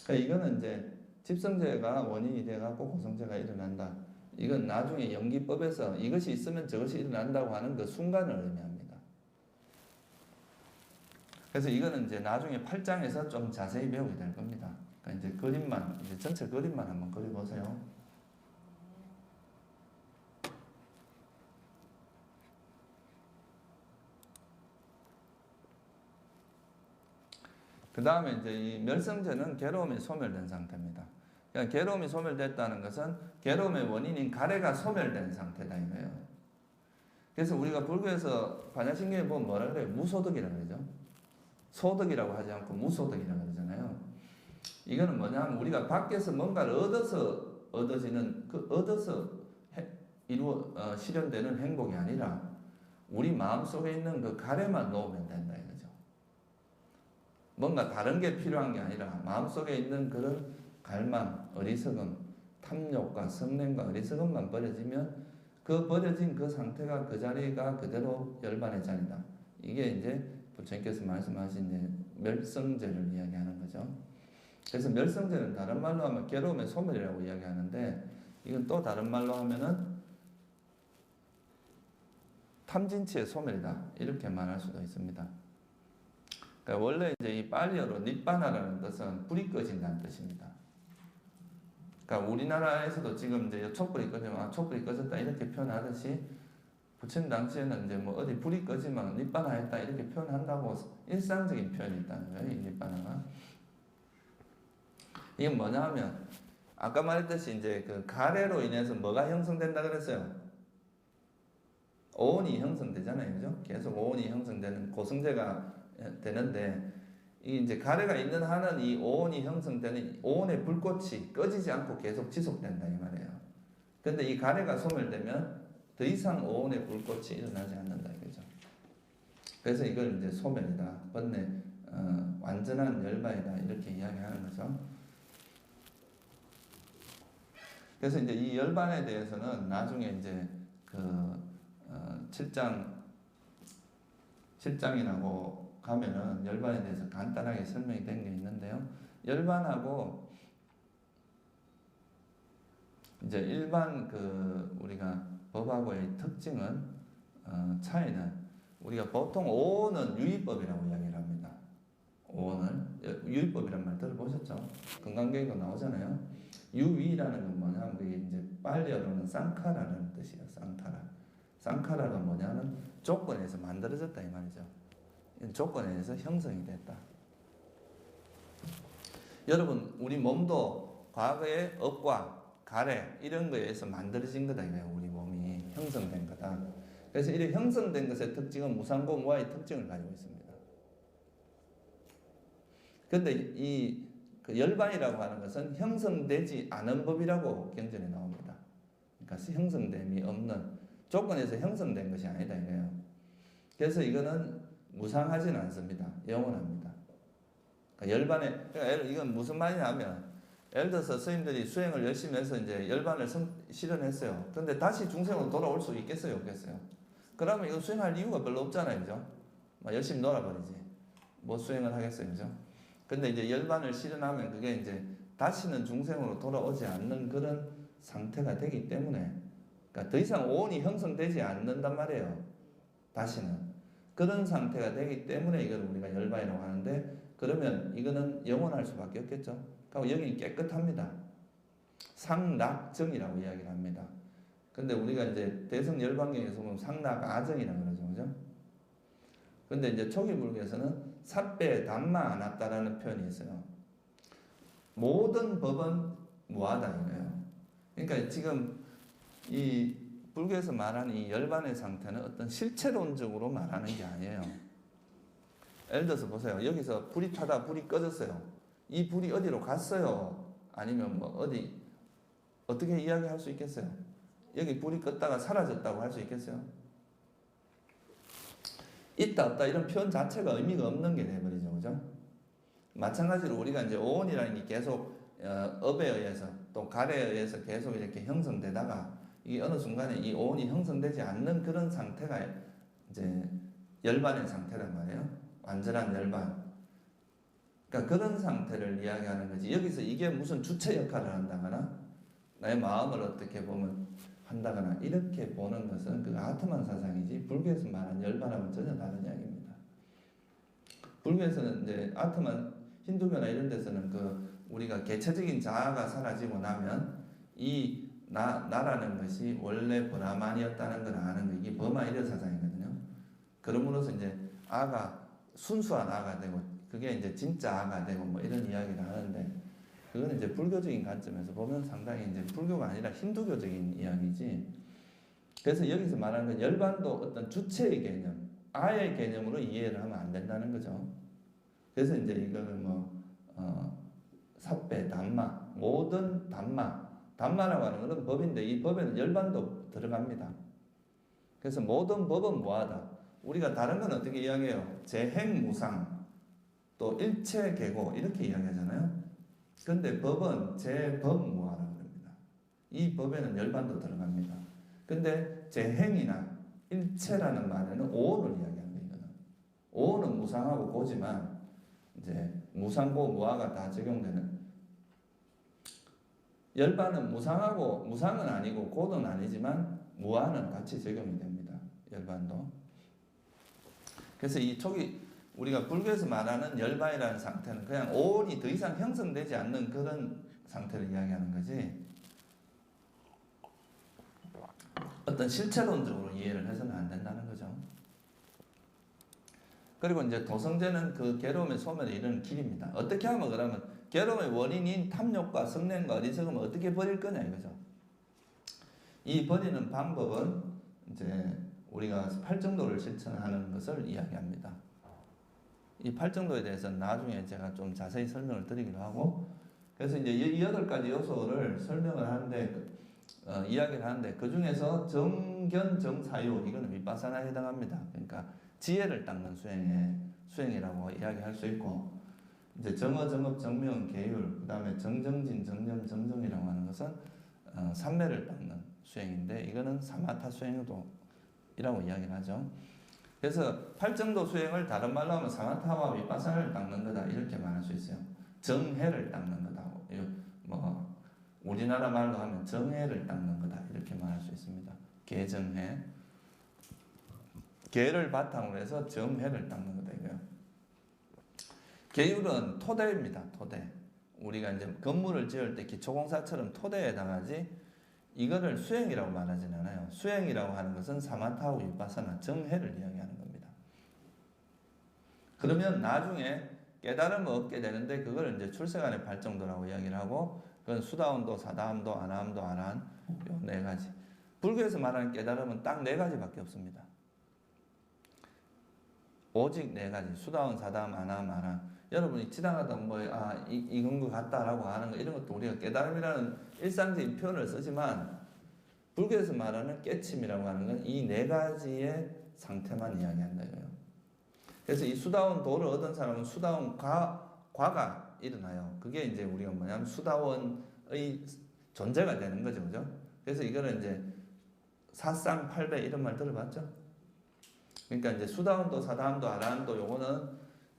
그러니까 이거는 이제 집성제가 원인이 돼갖고 고성제가 일어난다. 이건 나중에 연기법에서 이것이 있으면 저것이 일어난다고 하는 그 순간을 의미합니다. 그래서 이거는 이제 나중에 8장에서 좀 자세히 배우게 될 겁니다. 그러니까 이제 그림만, 이제 전체 그림만 한번 그려보세요. 그 다음에 이제 이 멸성제는 괴로움이 소멸된 상태입니다. 그러니까 괴로움이 소멸됐다는 것은 괴로움의 원인인 가래가 소멸된 상태다 이거예요. 그래서 우리가 불교에서 반야신경에 보면 뭐라 그래요? 무소득이라고 그러죠. 소득이라고 하지 않고 무소득이라고 그러잖아요. 이거는 뭐냐면 우리가 밖에서 뭔가를 얻어서 얻어지는 그 얻어서 실현되는 행복이 아니라 우리 마음속에 있는 그 가래만 놓으면 된다 이거죠. 뭔가 다른 게 필요한 게 아니라 마음속에 있는 그런 갈망, 어리석음, 탐욕과 성냄과 어리석음만 버려지면 그 버려진 그 상태가 그 자리가 그대로 열반의 자리다. 이게 이제 부처님께서 말씀하신 이제 멸성제를 이야기하는 거죠. 그래서 멸성제는 다른 말로 하면 괴로움의 소멸이라고 이야기하는데 이건 또 다른 말로 하면은 탐진치의 소멸이다. 이렇게 말할 수도 있습니다. 그러니까 원래 이제 이 팔리어로 닛바나라는 뜻은 불이 꺼진다는 뜻입니다. 그러니까 우리나라에서도 지금 이제 촛불이 꺼지면 촛불이 꺼졌다 이렇게 표현하듯이 부처님 당시에는 이제 뭐 어디 불이 꺼지면 닛바나 했다 이렇게 표현한다고 일상적인 표현이 있다는 거예요. 이 닛바나가. 이건 뭐냐 하면 아까 말했듯이 이제 그 가래로 인해서 뭐가 형성된다 그랬어요? 오온이 형성되잖아요. 그죠? 계속 오온이 형성되는 고성제가 되는데 이 이제 가래가 있는 한은 이 오온이 형성되는 오온의 불꽃이 꺼지지 않고 계속 지속된다 이 말이에요. 근데 이 가래가 소멸되면 더 이상 오온의 불꽃이 일어나지 않는다 이거죠. 그래서 이걸 이제 소멸이다, 번뇌, 완전한 열반이다 이렇게 이야기하는 거죠. 그래서 이제 이 열반에 대해서는 나중에 이제 그 7장이라고 가면은 열반에 대해서 간단하게 설명이 된 게 있는데요. 열반하고 이제 일반 그 우리가 법하고의 특징은 차이는 우리가 보통 오온은 유의법이라고 이야기를 합니다. 오온은 유의법이란 말 들어보셨죠? 건강경에도 나오잖아요. 유의라는 건 뭐냐면 그게 이제 팔리어로는 쌍카라는 뜻이에요. 쌍카라. 쌍카라가 뭐냐면 조건에서 만들어졌다 이 말이죠. 조건에 의해서 형성이 됐다. 여러분 우리 몸도 과거의 업과 가래 이런 거에 의해서 만들어진 거다 이거예요. 우리 몸이 형성된 거다. 그래서 이렇게 형성된 것의 특징은 무상고 무아의 특징을 가지고 있습니다. 그런데 이 그 열반이라고 하는 것은 형성되지 않은 법이라고 경전에 나옵니다. 그러니까 형성됨이 없는 조건에서 형성된 것이 아니다 이거예요. 그래서 이거는 무상하지는 않습니다. 영원합니다. 그러니까 열반에 그러니까 이건 무슨 말이냐면 예를 들어서 스님들이 수행을 열심히 해서 이제 열반을 실현했어요. 근데 다시 중생으로 돌아올 수 있겠어요, 없겠어요? 그러면 이거 수행할 이유가 별로 없잖아요, 그죠? 막 열심히 놀아버리지. 뭐 수행을 하겠어요, 그죠? 근데 이제 열반을 실현하면 그게 이제 다시는 중생으로 돌아오지 않는 그런 상태가 되기 때문에, 그러니까 더 이상 오온이 형성되지 않는단 말이에요. 다시는. 그런 상태가 되기 때문에 이걸 우리가 열반이라고 하는데, 그러면 이거는 영원할 수밖에 없겠죠. 그러니까 여기는 깨끗합니다. 상락정이라고 이야기를 합니다. 근데 우리가 이제 대성열반경에서 보면 상락아정이라고 그러죠, 그죠? 근데 이제 초기불교에서는 삿배 담마 안았다라는 표현이 있어요. 모든 법은 무하다 이거예요. 그러니까 지금 이 불교에서 말하는 이 열반의 상태는 어떤 실체론적으로 말하는 게 아니에요. 예를 들어서 보세요. 여기서 불이 타다 불이 꺼졌어요. 이 불이 어디로 갔어요? 아니면 뭐 어디 어떻게 이야기할 수 있겠어요? 여기 불이 껐다가 사라졌다고 할 수 있겠어요? 있다 없다 이런 표현 자체가 의미가 없는 게 돼버리죠, 그죠? 마찬가지로 우리가 이제 오온이라는 게 계속 업에 의해서 또 갈에 의해서 계속 이렇게 형성되다가 이게 어느 순간에 이 오온이 형성되지 않는 그런 상태가 이제 열반의 상태란 말이에요. 완전한 열반. 그러니까 그런 상태를 이야기하는 거지. 여기서 이게 무슨 주체 역할을 한다거나 나의 마음을 어떻게 보면 한다거나 이렇게 보는 것은 그 아트만 사상이지 불교에서 말하는 열반하고는 전혀 다른 이야기입니다. 불교에서는 이제 아트만 힌두교나 이런 데서는 그 우리가 개체적인 자아가 사라지고 나면 이 나라는 것이 원래 브라만이었다는 걸 아는 게 이게 버마이려 사상이거든요. 그러므로서 이제 아가 순수한 아가 되고 그게 이제 진짜 아가 되고 뭐 이런 이야기를 하는데 그건 이제 불교적인 관점에서 보면 상당히 이제 불교가 아니라 힌두교적인 이야기지. 그래서 여기서 말하는 건 열반도 어떤 주체의 개념, 아의 개념으로 이해를 하면 안 된다는 거죠. 그래서 이제 이거는 삿배, 담마, 모든 담마라고 하는 것은 법인데 이 법에는 열반도 들어갑니다. 그래서 모든 법은 무하다. 우리가 다른 건 어떻게 이야기해요? 재행무상, 또 일체계고 이렇게 이야기하잖아요. 근데 법은 재법무하라고 합니다. 이 법에는 열반도 들어갑니다. 근데 재행이나 일체라는 말에는 오온을 이야기합니다. 오온은 무상하고 고지만 이제 무상고 무하가 다 적용되는 열반은 무상하고 무상은 아니고 고는 아니지만 무하는 같이 적용이 됩니다. 열반도. 그래서 이 초기 우리가 불교에서 말하는 열반이라는 상태는 그냥 오온이 더 이상 형성되지 않는 그런 상태를 이야기하는 거지 어떤 실체론적으로 이해를 해서는 안 된다는 거죠. 그리고 이제 도성제는 그 괴로움의 소멸에 이르는 길입니다. 어떻게 하면 그러면 괴로움의 원인인 탐욕과 성냄과 어리석음을 어떻게 버릴 거냐 이거죠. 이 버리는 방법은 이제 우리가 팔정도를 실천하는 것을 이야기합니다. 이 팔정도에 대해서는 나중에 제가 좀 자세히 설명을 드리기로 하고 그래서 이제 이 8가지 요소를 설명을 하는데 이야기를 하는데 그 중에서 정견 정사유 이거는 윗바사나에 해당합니다. 그러니까 지혜를 닦는 수행이라고 이야기할 수 있고 이제 정어 정업 정명 계율 그다음에 정정진 정념 정정이라고 하는 것은 삼매를 닦는 수행인데 이거는 사마타 수행이라고 이야기를 하죠. 그래서 팔정도 수행을 다른 말로 하면 사마타와 윗바사나를 닦는 거다 이렇게 말할 수 있어요. 정해를 닦는 거다고 뭐 우리나라 말로 하면 정해를 닦는 거다 이렇게 말할 수 있습니다. 개정해 개를 바탕으로 해서 정해를 닦는 거다 이거요. 계율은 토대입니다. 토대. 우리가 이제 건물을 지을 때 기초공사처럼 토대에 해당하지 이거를 수행이라고 말하진 않아요. 수행이라고 하는 것은 사마타하고 윗바사나 정해를 이야기하는 겁니다. 그러면 나중에 깨달음을 얻게 되는데 그걸 이제 출세간의 발정도라고 이야기를 하고 그건 수다원도, 사다함도, 아나함도, 아라한 요 4가지. 불교에서 말하는 깨달음은 딱 4가지밖에 없습니다. 오직 4가지. 수다원, 사다함, 아나함, 아라한. 여러분이 지나가다 이건 것 같다라고 하는 거 이런 것도 우리가 깨달음이라는 일상적인 표현을 쓰지만 불교에서 말하는 깨침이라고 하는 건 이 4가지의 상태만 이야기한다 이거예요. 그래서 이 수다원 도를 얻은 사람은 수다원 과가 일어나요. 그게 이제 우리가 뭐냐면 수다원의 존재가 되는 거죠. 그죠? 그래서 이거는 이제 사쌍팔배 이런 말 들어봤죠? 그러니까 이제 수다원도 사다원도 아라한도 요거는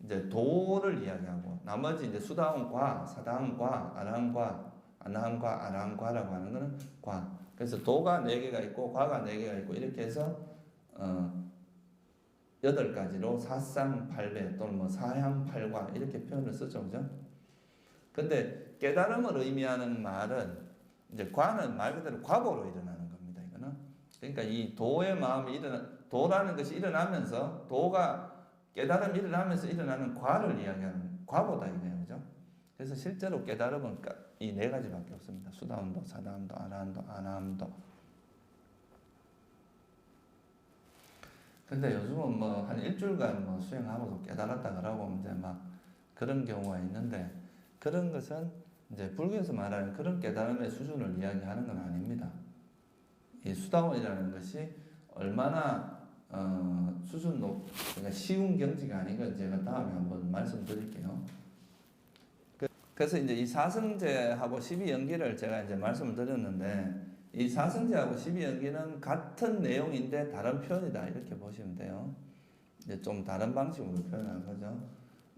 이제 도를 이야기하고 나머지 이제 수다원과 사다원과 아라한과 아나한과 아라한과라고 하는 거는 과. 그래서 도가 4개가 있고 과가 4개가 있고 이렇게 해서 8가지로 사쌍팔배 또는 뭐 사향팔과 이렇게 표현을 쓰죠. 그죠? 근데 깨달음을 의미하는 말은 이제 과는 말 그대로 과보로 일어나는 겁니다. 이거는. 그러니까 이 도의 마음이 도라는 것이 일어나면서 도가 깨달음이 일어나면서 일어나는 과를 이야기하는 과보다 이거예요. 그죠? 그래서 실제로 깨달음은 이 4가지밖에 없습니다. 수다원도, 사다원도, 아라한도, 아나함도. 근데 요즘은 뭐 한 일주일간 뭐 수행하고도 깨달았다 그러고 이제 막 그런 경우가 있는데 그런 것은 이제 불교에서 말하는 그런 깨달음의 수준을 이야기하는 건 아닙니다. 이 수다원이라는 것이 얼마나 수준 그러니까 쉬운 경지가 아닌 건 제가 다음에 한번 말씀드릴게요. 그래서 이제 이 사성제하고 12연기를 제가 이제 말씀을 드렸는데 이 사성제하고 12연기는 같은 내용인데 다른 표현이다 이렇게 보시면 돼요. 이제 좀 다른 방식으로 표현한 거죠.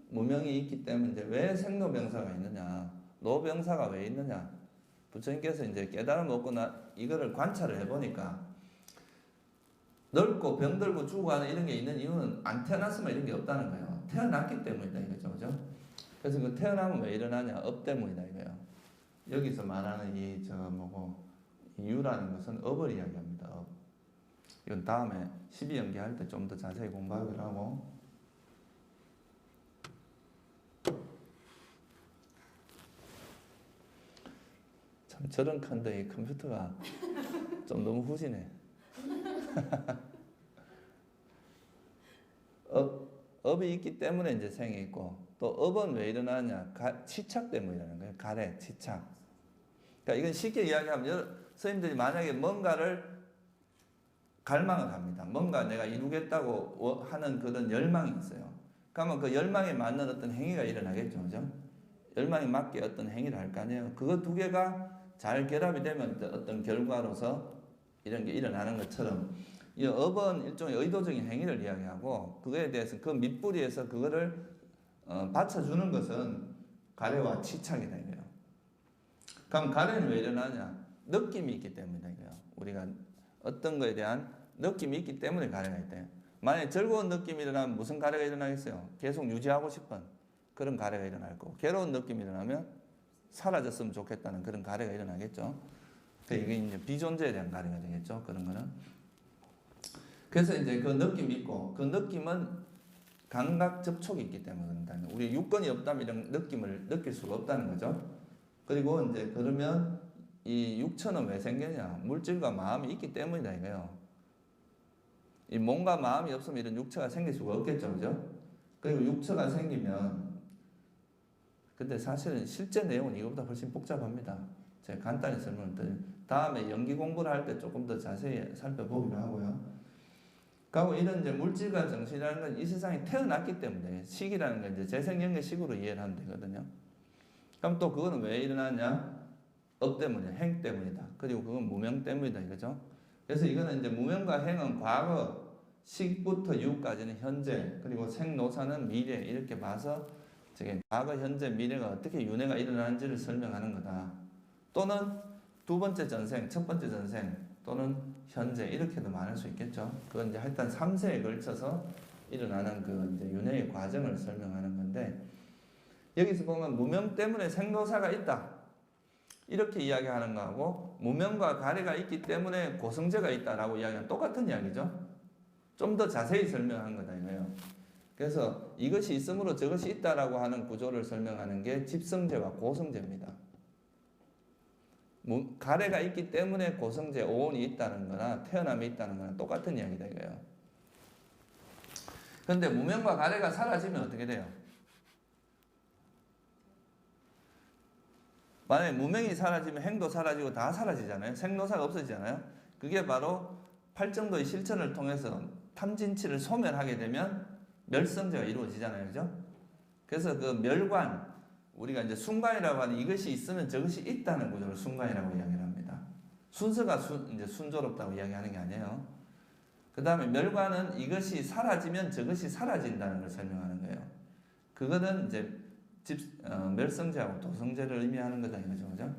무명이 있기 때문에 이제 왜 생로병사가 있느냐, 노병사가 왜 있느냐. 부처님께서 이제 깨달음 얻고 이거를 관찰을 해보니까 늙고 병들고 죽어가는 이런 게 있는 이유는 안 태어났으면 이런 게 없다는 거예요. 태어났기 때문이다 이거죠, 그죠? 그래서 그 태어나면 왜 일어나냐, 업 때문이다 이거예요. 여기서 말하는 이 유라는 것은 업을 이야기합니다. 업. 이건 다음에 12연기 할 때 좀 더 자세히 공부하기로 하고. 참 저런 큰데 이 컴퓨터가 좀 너무 후지네. 업이 있기 때문에 이제 생이 있고 또 업은 왜 일어나냐, 치착 때문이라는 거예요. 가래, 치착. 그러니까 이건 쉽게 이야기하면 스님들이 만약에 뭔가를 갈망을 합니다. 뭔가 내가 이루겠다고 하는 그런 열망이 있어요. 그러면 그 열망에 맞는 어떤 행위가 일어나겠죠. 그죠? 열망에 맞게 어떤 행위를 할 거 아니에요. 그거 2개가 잘 결합이 되면 어떤 결과로서 이런 게 일어나는 것처럼 이 업은 일종의 의도적인 행위를 이야기하고 그거에 대해서 그 밑뿌리에서 그거를 받쳐주는 것은 가래와 치착이다 이거예요. 그럼 가래는 왜 일어나냐? 느낌이 있기 때문이다 이거예요. 우리가 어떤 거에 대한 느낌이 있기 때문에 가래가 있대요. 만약에 즐거운 느낌이 일어나면 무슨 가래가 일어나겠어요? 계속 유지하고 싶은 그런 가래가 일어날 거고, 괴로운 느낌이 일어나면 사라졌으면 좋겠다는 그런 가래가 일어나겠죠. 이게 이제 비존재에 대한 가래가 되겠죠. 그런 거는. 그래서 이제 그 느낌이 있고, 그 느낌은 감각 접촉이 있기 때문에 그런다. 우리 육건이 없다면 이런 느낌을 느낄 수가 없다는 거죠. 그리고 이제 그러면 이 육천은 왜 생기냐? 물질과 마음이 있기 때문이다 이거예요. 이 몸과 마음이 없으면 이런 육체가 생길 수가 없겠죠, 그죠? 그리고 육체가 생기면, 근데 사실은 실제 내용은 이거보다 훨씬 복잡합니다. 제가 간단히 설명을 드릴게요. 다음에 연기 공부를 할 때 조금 더 자세히 살펴보기로 하고요. 그리고 이런 이제 물질과 정신이라는 건 이 세상에 태어났기 때문에 식이라는 건 이제 재생연계식으로 이해를 하면 되거든요. 그럼 또 그거는 왜 일어나냐? 업 때문이야, 행 때문이다. 그리고 그건 무명 때문이다 이거죠. 그래서 이거는 이제 무명과 행은 과거, 식부터 유까지는 현재, 그리고 생노사는 미래 이렇게 봐서 저게 과거, 현재, 미래가 어떻게 윤회가 일어나는지를 설명하는 거다. 또는 2번째 전생, 첫 번째 전생, 또는 현재 이렇게도 말할 수 있겠죠. 그건 이제 일단 3세에 걸쳐서 일어나는 그 이제 윤회의 과정을 설명하는 건데, 여기서 보면 무명 때문에 생노사가 있다. 이렇게 이야기하는 거하고 무명과 가래가 있기 때문에 고성제가 있다라고 이야기하는 똑같은 이야기죠. 좀 더 자세히 설명한 거다 이거예요. 그래서 이것이 있으므로 저것이 있다라고 하는 구조를 설명하는 게 집성제와 고성제입니다. 가래가 있기 때문에 고성제, 오온이 있다는 거나 태어남이 있다는 거나 똑같은 이야기다 이거예요. 그런데 무명과 가래가 사라지면 어떻게 돼요? 만약에 무명이 사라지면 행도 사라지고 다 사라지잖아요. 생노사가 없어지잖아요. 그게 바로 팔정도의 실천을 통해서 탐진치를 소멸하게 되면 멸성제가 이루어지잖아요. 그죠? 그래서 그 멸관, 우리가 이제 순관이라고 하는 이것이 있으면 저것이 있다는 구조를 순관이라고 이야기를 합니다. 순서가 이제 순조롭다고 이야기하는 게 아니에요. 그 다음에 멸관은 이것이 사라지면 저것이 사라진다는 걸 설명하는 거예요. 그거는 이제 멸성제하고 도성제를 의미하는 거다 이거죠, 그죠?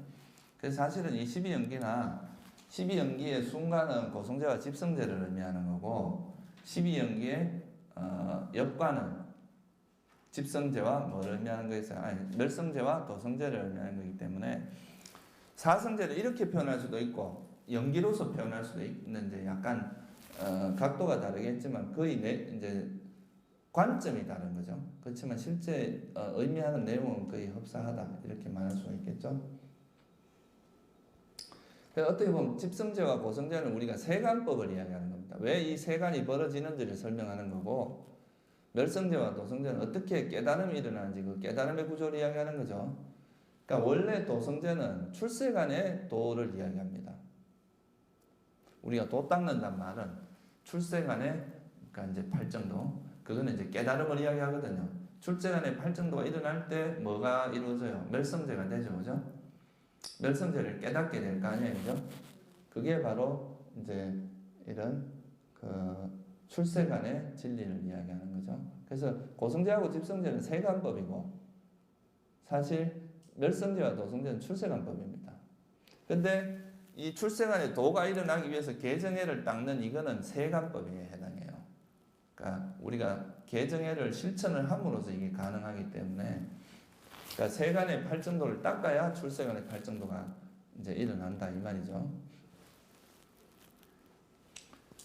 그래서 사실은 이 12연기나 12연기의 순관은 고성제와 집성제를 의미하는 거고 12연기의 역관은 집성제와 뭐를 의미하는 거겠어요? 아니, 멸성제와 도성제를 의미하는 거기 때문에 사성제를 이렇게 표현할 수도 있고 연기로서 표현할 수도 있는데 약간 각도가 다르겠지만 거의 이제 관점이 다른 거죠. 그렇지만 실제 의미하는 내용은 거의 흡사하다 이렇게 말할 수가 있겠죠. 어떻게 보면 집성제와 고성제는 우리가 세간법을 이야기하는 겁니다. 왜 이 세간이 벌어지는지를 설명하는 거고 멸성제와 도성제는 어떻게 깨달음이 일어나는지 그 깨달음의 구조를 이야기하는 거죠. 그러니까 원래 도성제는 출세간의 도를 이야기합니다. 우리가 도 닦는단 말은 출세간의 그러니까 이제 팔정도 그거는 이제 깨달음을 이야기하거든요. 출세간의 팔정도가 일어날 때 뭐가 이루어져요? 멸성제가 되죠, 그죠? 멸성제를 깨닫게 될 거 아니에요, 그죠? 그게 바로 이제 이런 그 출세간의 진리를 이야기하는 거죠. 그래서 고성제하고 집성제는 세간법이고 사실 멸성제와 도성제는 출세간법입니다. 근데 이 출세간의 도가 일어나기 위해서 개정해를 닦는 이거는 세간법에 해당해요. 그러니까 우리가 개정해를 실천을 함으로써 이게 가능하기 때문에 그러니까 세간의 팔정도를 닦아야 출세간의 팔정도가 이제 일어난다 이 말이죠.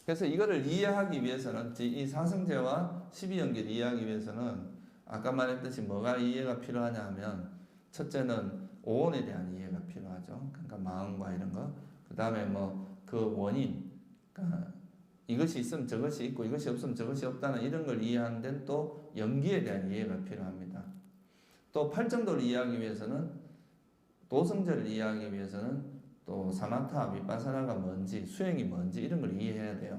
그래서 이거를 이해하기 위해서는 이 사성제와 12연기를 이해하기 위해서는 아까 말했듯이 뭐가 이해가 필요하냐 하면 첫째는 오온에 대한 이해가 필요하죠. 그러니까 마음과 이런 거. 그 다음에 뭐 그 원인, 그러니까 이것이 있으면 저것이 있고 이것이 없으면 저것이 없다는 이런 걸 이해하는 데는 또 연기에 대한 이해가 필요합니다. 또 팔정도를 이해하기 위해서는 도성제를 이해하기 위해서는 또 사마타, 비파사나가 뭔지 수행이 뭔지 이런 걸 이해해야 돼요.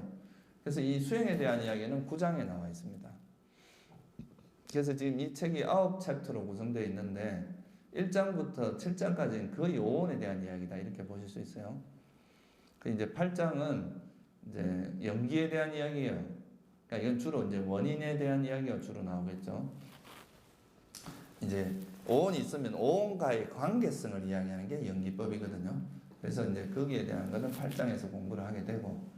그래서 이 수행에 대한 이야기는 9장에 나와 있습니다. 그래서 지금 이 책이 9챕터로 구성되어 있는데 1장부터 7장까지는 거의 오온에 대한 이야기다 이렇게 보실 수 있어요. 그 이제 8장은 이제 연기에 대한 이야기예요. 그러니까 이건 주로 이제 원인에 대한 이야기가 주로 나오겠죠. 이제 오온이 있으면 오온과의 관계성을 이야기하는 게 연기법이거든요. 그래서 이제 거기에 대한 거는 8장에서 공부를 하게 되고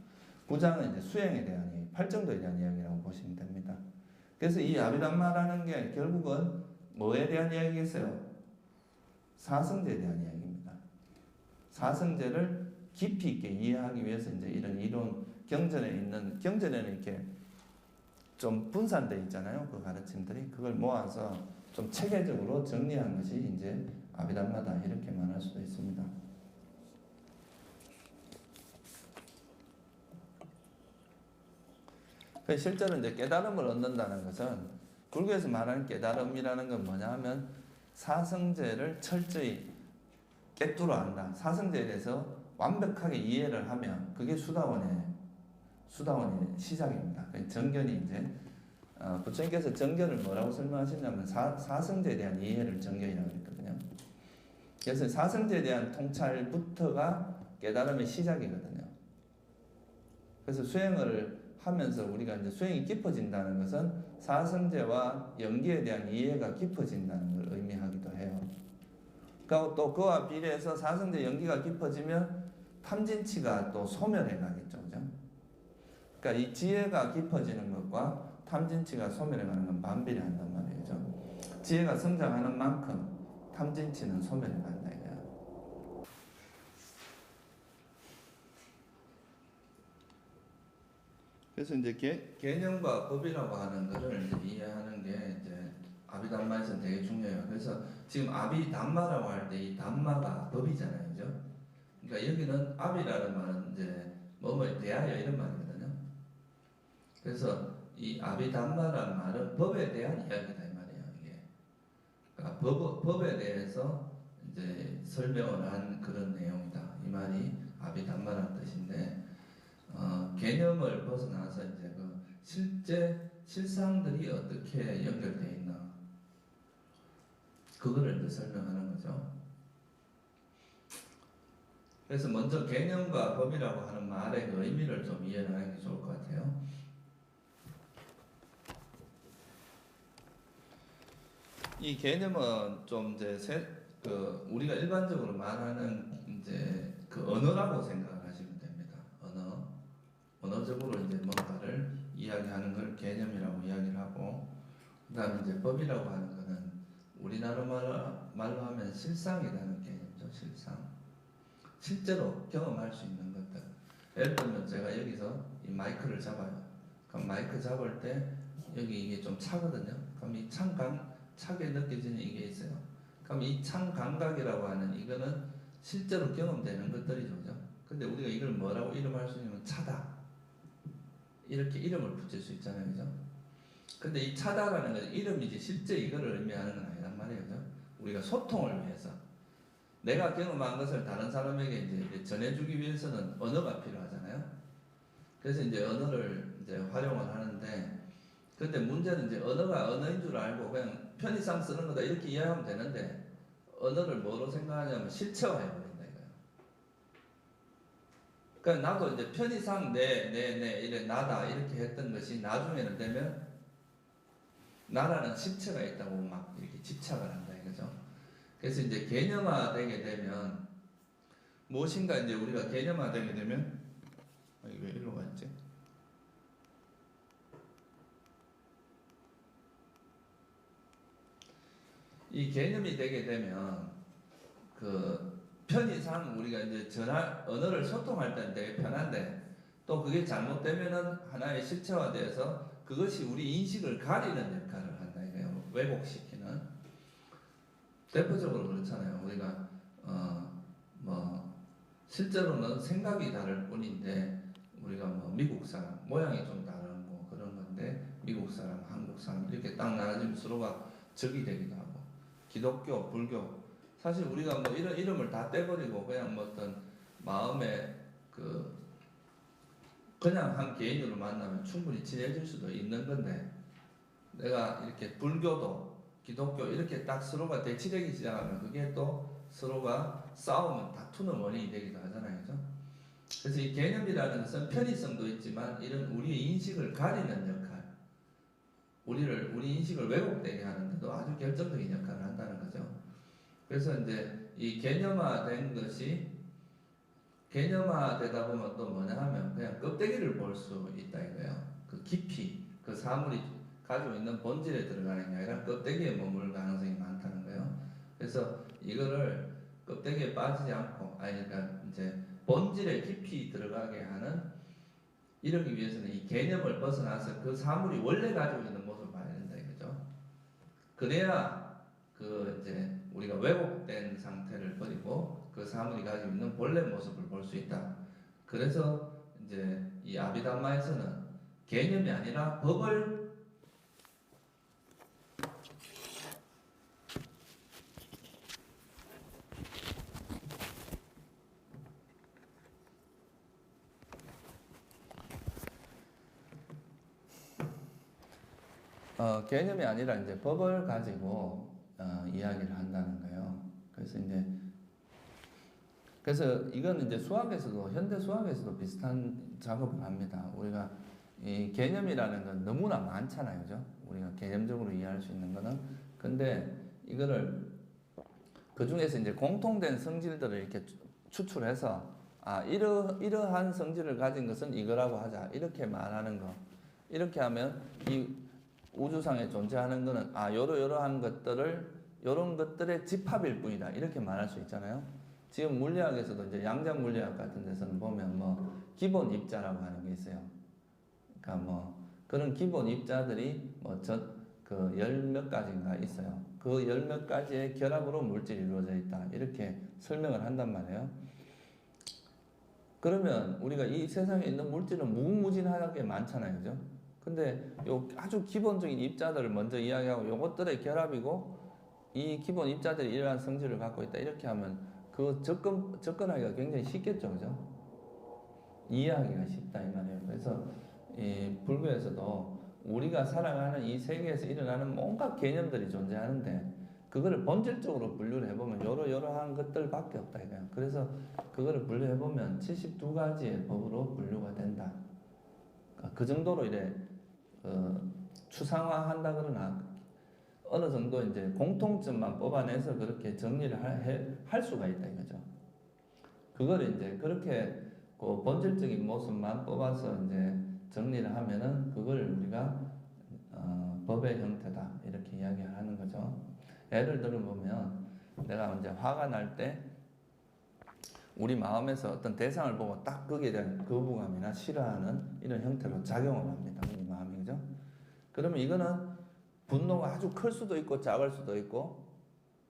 9장은 이제 수행에 대한 이야기, 팔정도에 대한 이야기라고 보시면 됩니다. 그래서 이 아비담마라는 게 결국은 뭐에 대한 이야기겠어요? 사성제에 대한 이야기입니다. 사성제를 깊이 있게 이해하기 위해서 이제 이런 이론 경전에는 이렇게 좀 분산되어 있잖아요. 그 가르침들이 그걸 모아서 좀 체계적으로 정리한 것이 이제 아비담마다 이렇게 말할 수도 있습니다. 실제로 이제 깨달음을 얻는다는 것은 불교에서 말하는 깨달음이라는 건 뭐냐 하면 사성제를 철저히 깨뚫어 안다. 사성제에 대해서 완벽하게 이해를 하면 그게 수다원의 시작입니다. 정견이 이제 부처님께서 정견을 뭐라고 설명하시냐면 사성제에 대한 이해를 정견이라고 했거든요. 그래서 사성제에 대한 통찰부터가 깨달음의 시작이거든요. 그래서 수행을 하면서 우리가 이제 수행이 깊어진다는 것은 사성제와 연기에 대한 이해가 깊어진다는 걸 의미하기도 해요. 그리고 또 그와 비례해서 사성제 연기가 깊어지면 탐진치가 또 소멸해 가겠죠. 그죠? 그러니까 이 지혜가 깊어지는 것과 탐진치가 소멸해 가는 건 반비례 한단 말이죠. 지혜가 성장하는 만큼 탐진치는 소멸해 간다 이거예요. 그래서 이제 개념과 법이라고 하는 것을 이제 이해하는 게 이제 아비담마에서 되게 중요해요. 그래서 지금 아비담마라고 할 때 이 담마가 법이잖아요, 그죠? 그러니까 여기는 아비라는 말은 이제 뭐뭐에 대하여 이런 말이거든요. 그래서 이 아비담마라는 말은 법에 대한 이야기다 이 말이에요. 이게 그러니까 법에 대해서 이제 설명을 한 그런 내용이다. 이 말이 아비담마라는 뜻인데. 개념을 벗어나서 이제 그 실제 실상들이 어떻게 연결되어 있나 그거를 이제 설명하는 거죠. 그래서 먼저 개념과 법이라고 하는 말의 그 의미를 좀 이해를 하는 게 좋을 것 같아요. 이 개념은 좀 이제 우리가 일반적으로 말하는 이제 그 언어라고 생각을 하시면 됩니다. 언어적으로 이제 뭔가를 이야기하는 걸 개념이라고 이야기를 하고, 그다음에 이제 법이라고 하는 거는 우리나라 말로 하면 실상이라는 개념이죠. 실제로 경험할 수 있는 것들. 예를 들면 제가 여기서 이 마이크를 잡아요. 그럼 마이크 잡을 때 여기 이게 좀 차거든요. 그럼 이 차게 느껴지는 이게 있어요. 그럼 이 찬 감각이라고 하는 이거는 실제로 경험되는 것들이죠. 그죠? 근데 우리가 이걸 뭐라고 이름할 수 있냐면 차다. 이렇게 이름을 붙일 수 있잖아요. 그죠? 근데 이 차다라는 건 이름이지 실제 이거를 의미하는 건 아니란 말이에요. 그죠? 우리가 소통을 위해서 내가 경험한 것을 다른 사람에게 이제 전해주기 위해서는 언어가 필요하잖아요. 그래서 이제 언어를 이제 활용을 하는데, 근데 문제는 이제 언어가 언어인 줄 알고 그냥 편의상 쓰는 거다 이렇게 이해하면 되는데, 언어를 뭐로 생각하냐면 실체화해버린다 이거예요. 그러니까 나도 이제 편의상 이래 나다 이렇게 했던 것이 나중에는 되면 나라는 실체가 있다고 막 이렇게 집착을 한다 이거죠. 그래서 이제 개념화되게 되면 무엇인가 이제 우리가 개념화되게 되면 이거 왜 일로 갔지? 이 개념이 되게 되면 그 편의상 우리가 이제 언어를 소통할 때는 되게 편한데, 또 그게 잘못되면은 하나의 실체화돼서 그것이 우리 인식을 가리는 역할을 한다 이거예요. 왜곡시키는. 대표적으로 그렇잖아요. 우리가 실제로는 생각이 다를 뿐인데 우리가 미국 사람 모양이 좀 다른 거 그런 건데 미국 사람, 한국 사람 이렇게 딱 나눠지면 서로가 적이 되기도 하고, 기독교, 불교 사실 우리가 이런 이름을 다 떼버리고 그냥 어떤 마음에 그냥 한 개인으로 만나면 충분히 친해질 수도 있는 건데, 내가 이렇게 불교도 기독교 이렇게 딱 서로가 대치되기 시작하면 그게 또 서로가 싸우면 다투는 원인이 되기도 하잖아요. 그죠? 그래서 이 개념이라는 것은 편의성도 있지만 이런 우리의 인식을 가리는 역할, 우리 인식을 왜곡되게 하는데도 아주 결정적인 역할을 한다는 거죠. 그래서 이제 이 개념화된 것이 개념화되다 보면 또 뭐냐 하면 그냥 껍데기를 볼 수 있다 이거예요. 그 깊이, 그 사물이 가지고 있는 본질에 들어가는 게 아니라 껍데기에 머물 가능성이 많다는 거예요. 그래서 이거를 껍데기에 빠지지 않고, 그러니까 이제 본질에 깊이 들어가게 하는, 이러기 위해서는 이 개념을 벗어나서 그 사물이 원래 가지고 있는 모습을 봐야 된다 이거죠. 그래야 이제 우리가 왜곡된 상태를 버리고 그 사물이 가지고 있는 본래 모습을 볼 수 있다. 그래서 이제 이 아비담마에서는 개념이 아니라 법을 개념이 아니라 이제 법을 가지고 이야기를 한다는 거예요. 그래서 이건 이제 수학에서도 현대 수학에서도 비슷한 작업을 합니다. 우리가 이 개념이라는 건 너무나 많잖아요, 그죠? 우리가 개념적으로 이해할 수 있는 거는. 근데 이거를 그 중에서 이제 공통된 성질들을 이렇게 추출해서 이러한 성질을 가진 것은 이거라고 하자 이렇게 말하는 거. 이렇게 하면 이 우주상에 존재하는 거는 요러한 요런 것들의 집합일 뿐이다 이렇게 말할 수 있잖아요. 지금 물리학에서도 이제 양자 물리학 같은 데서는 보면 기본 입자라고 하는 게 있어요. 그러니까 그런 기본 입자들이 열 몇 가지인가 있어요. 그 열 몇 가지의 결합으로 물질이 이루어져 있다 이렇게 설명을 한단 말이에요. 그러면 우리가 이 세상에 있는 물질은 무궁무진하게 많잖아요, 그죠? 근데 요 아주 기본적인 입자들을 먼저 이야기하고 요것들의 결합이고 이 기본 입자들이 이러한 성질을 갖고 있다 이렇게 하면 그 접근하기가 굉장히 쉽겠죠, 그죠? 이해하기가 쉽다 이 말이에요. 그래서 이 불교에서도 우리가 살아가는 이 세계에서 일어나는 온갖 개념들이 존재하는데 그거를 본질적으로 분류를 해보면 여러한 것들밖에 없다 이거야. 그래서 그거를 분류해보면 72가지의 법으로 분류가 된다. 그 정도로 이래 추상화한다 그러나 어느 정도 이제 공통점만 뽑아내서 그렇게 정리를 할 수가 있다 이거죠. 그걸 이제 그렇게 그 본질적인 모습만 뽑아서 이제 정리를 하면은 그걸 우리가 법의 형태다 이렇게 이야기하는 거죠. 예를 들어보면 내가 이제 화가 날 때 우리 마음에서 어떤 대상을 보고 딱 거기에 대한 거부감이나 싫어하는 이런 형태로 작용을 합니다. 우리 마음이 그죠? 그러면 이거는 분노가 아주 클 수도 있고 작을 수도 있고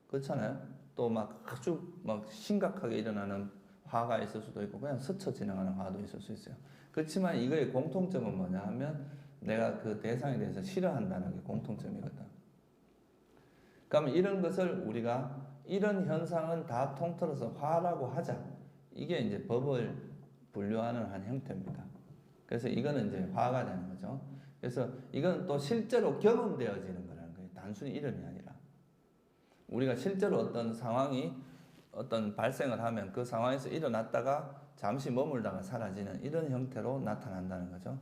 그렇잖아요. 또 막 아주 막 심각하게 일어나는 화가 있을 수도 있고 그냥 스쳐 지나가는 화도 있을 수 있어요. 그렇지만 이거의 공통점은 뭐냐 하면 내가 그 대상에 대해서 싫어한다는 게 공통점이거든. 그러면 이런 것을 우리가 이런 현상은 다 통틀어서 화라고 하자. 이게 이제 법을 분류하는 한 형태입니다. 그래서 이거는 이제 화가 되는 거죠. 그래서 이건 또 실제로 경험되어지는 거라는 거예요. 단순히 이름이 아니라. 우리가 실제로 어떤 상황이 어떤 발생을 하면 그 상황에서 일어났다가 잠시 머물다가 사라지는 이런 형태로 나타난다는 거죠.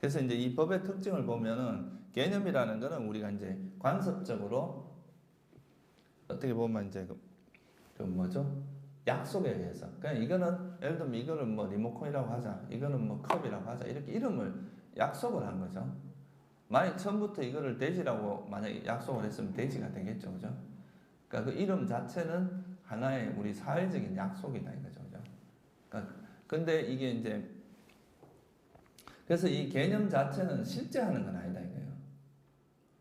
그래서 이제 이 법의 특징을 보면은 개념이라는 거는 우리가 이제 관습적으로 어떻게 보면 이제 그 뭐죠? 약속에 의해서. 그냥 이거는 예를 들면 이거는 뭐 리모컨이라고 하자. 이거는 뭐 컵이라고 하자. 이렇게 이름을 약속을 한 거죠. 만약 처음부터 이거를 돼지라고 만약에 약속을 했으면 돼지가 되겠죠. 그죠? 그러니까 그 이름 자체는 하나의 우리 사회적인 약속이다 이거죠. 그죠? 그러니까 근데 이게 이제 그래서 이 개념 자체는 실제 하는 건 아니다 이거예요.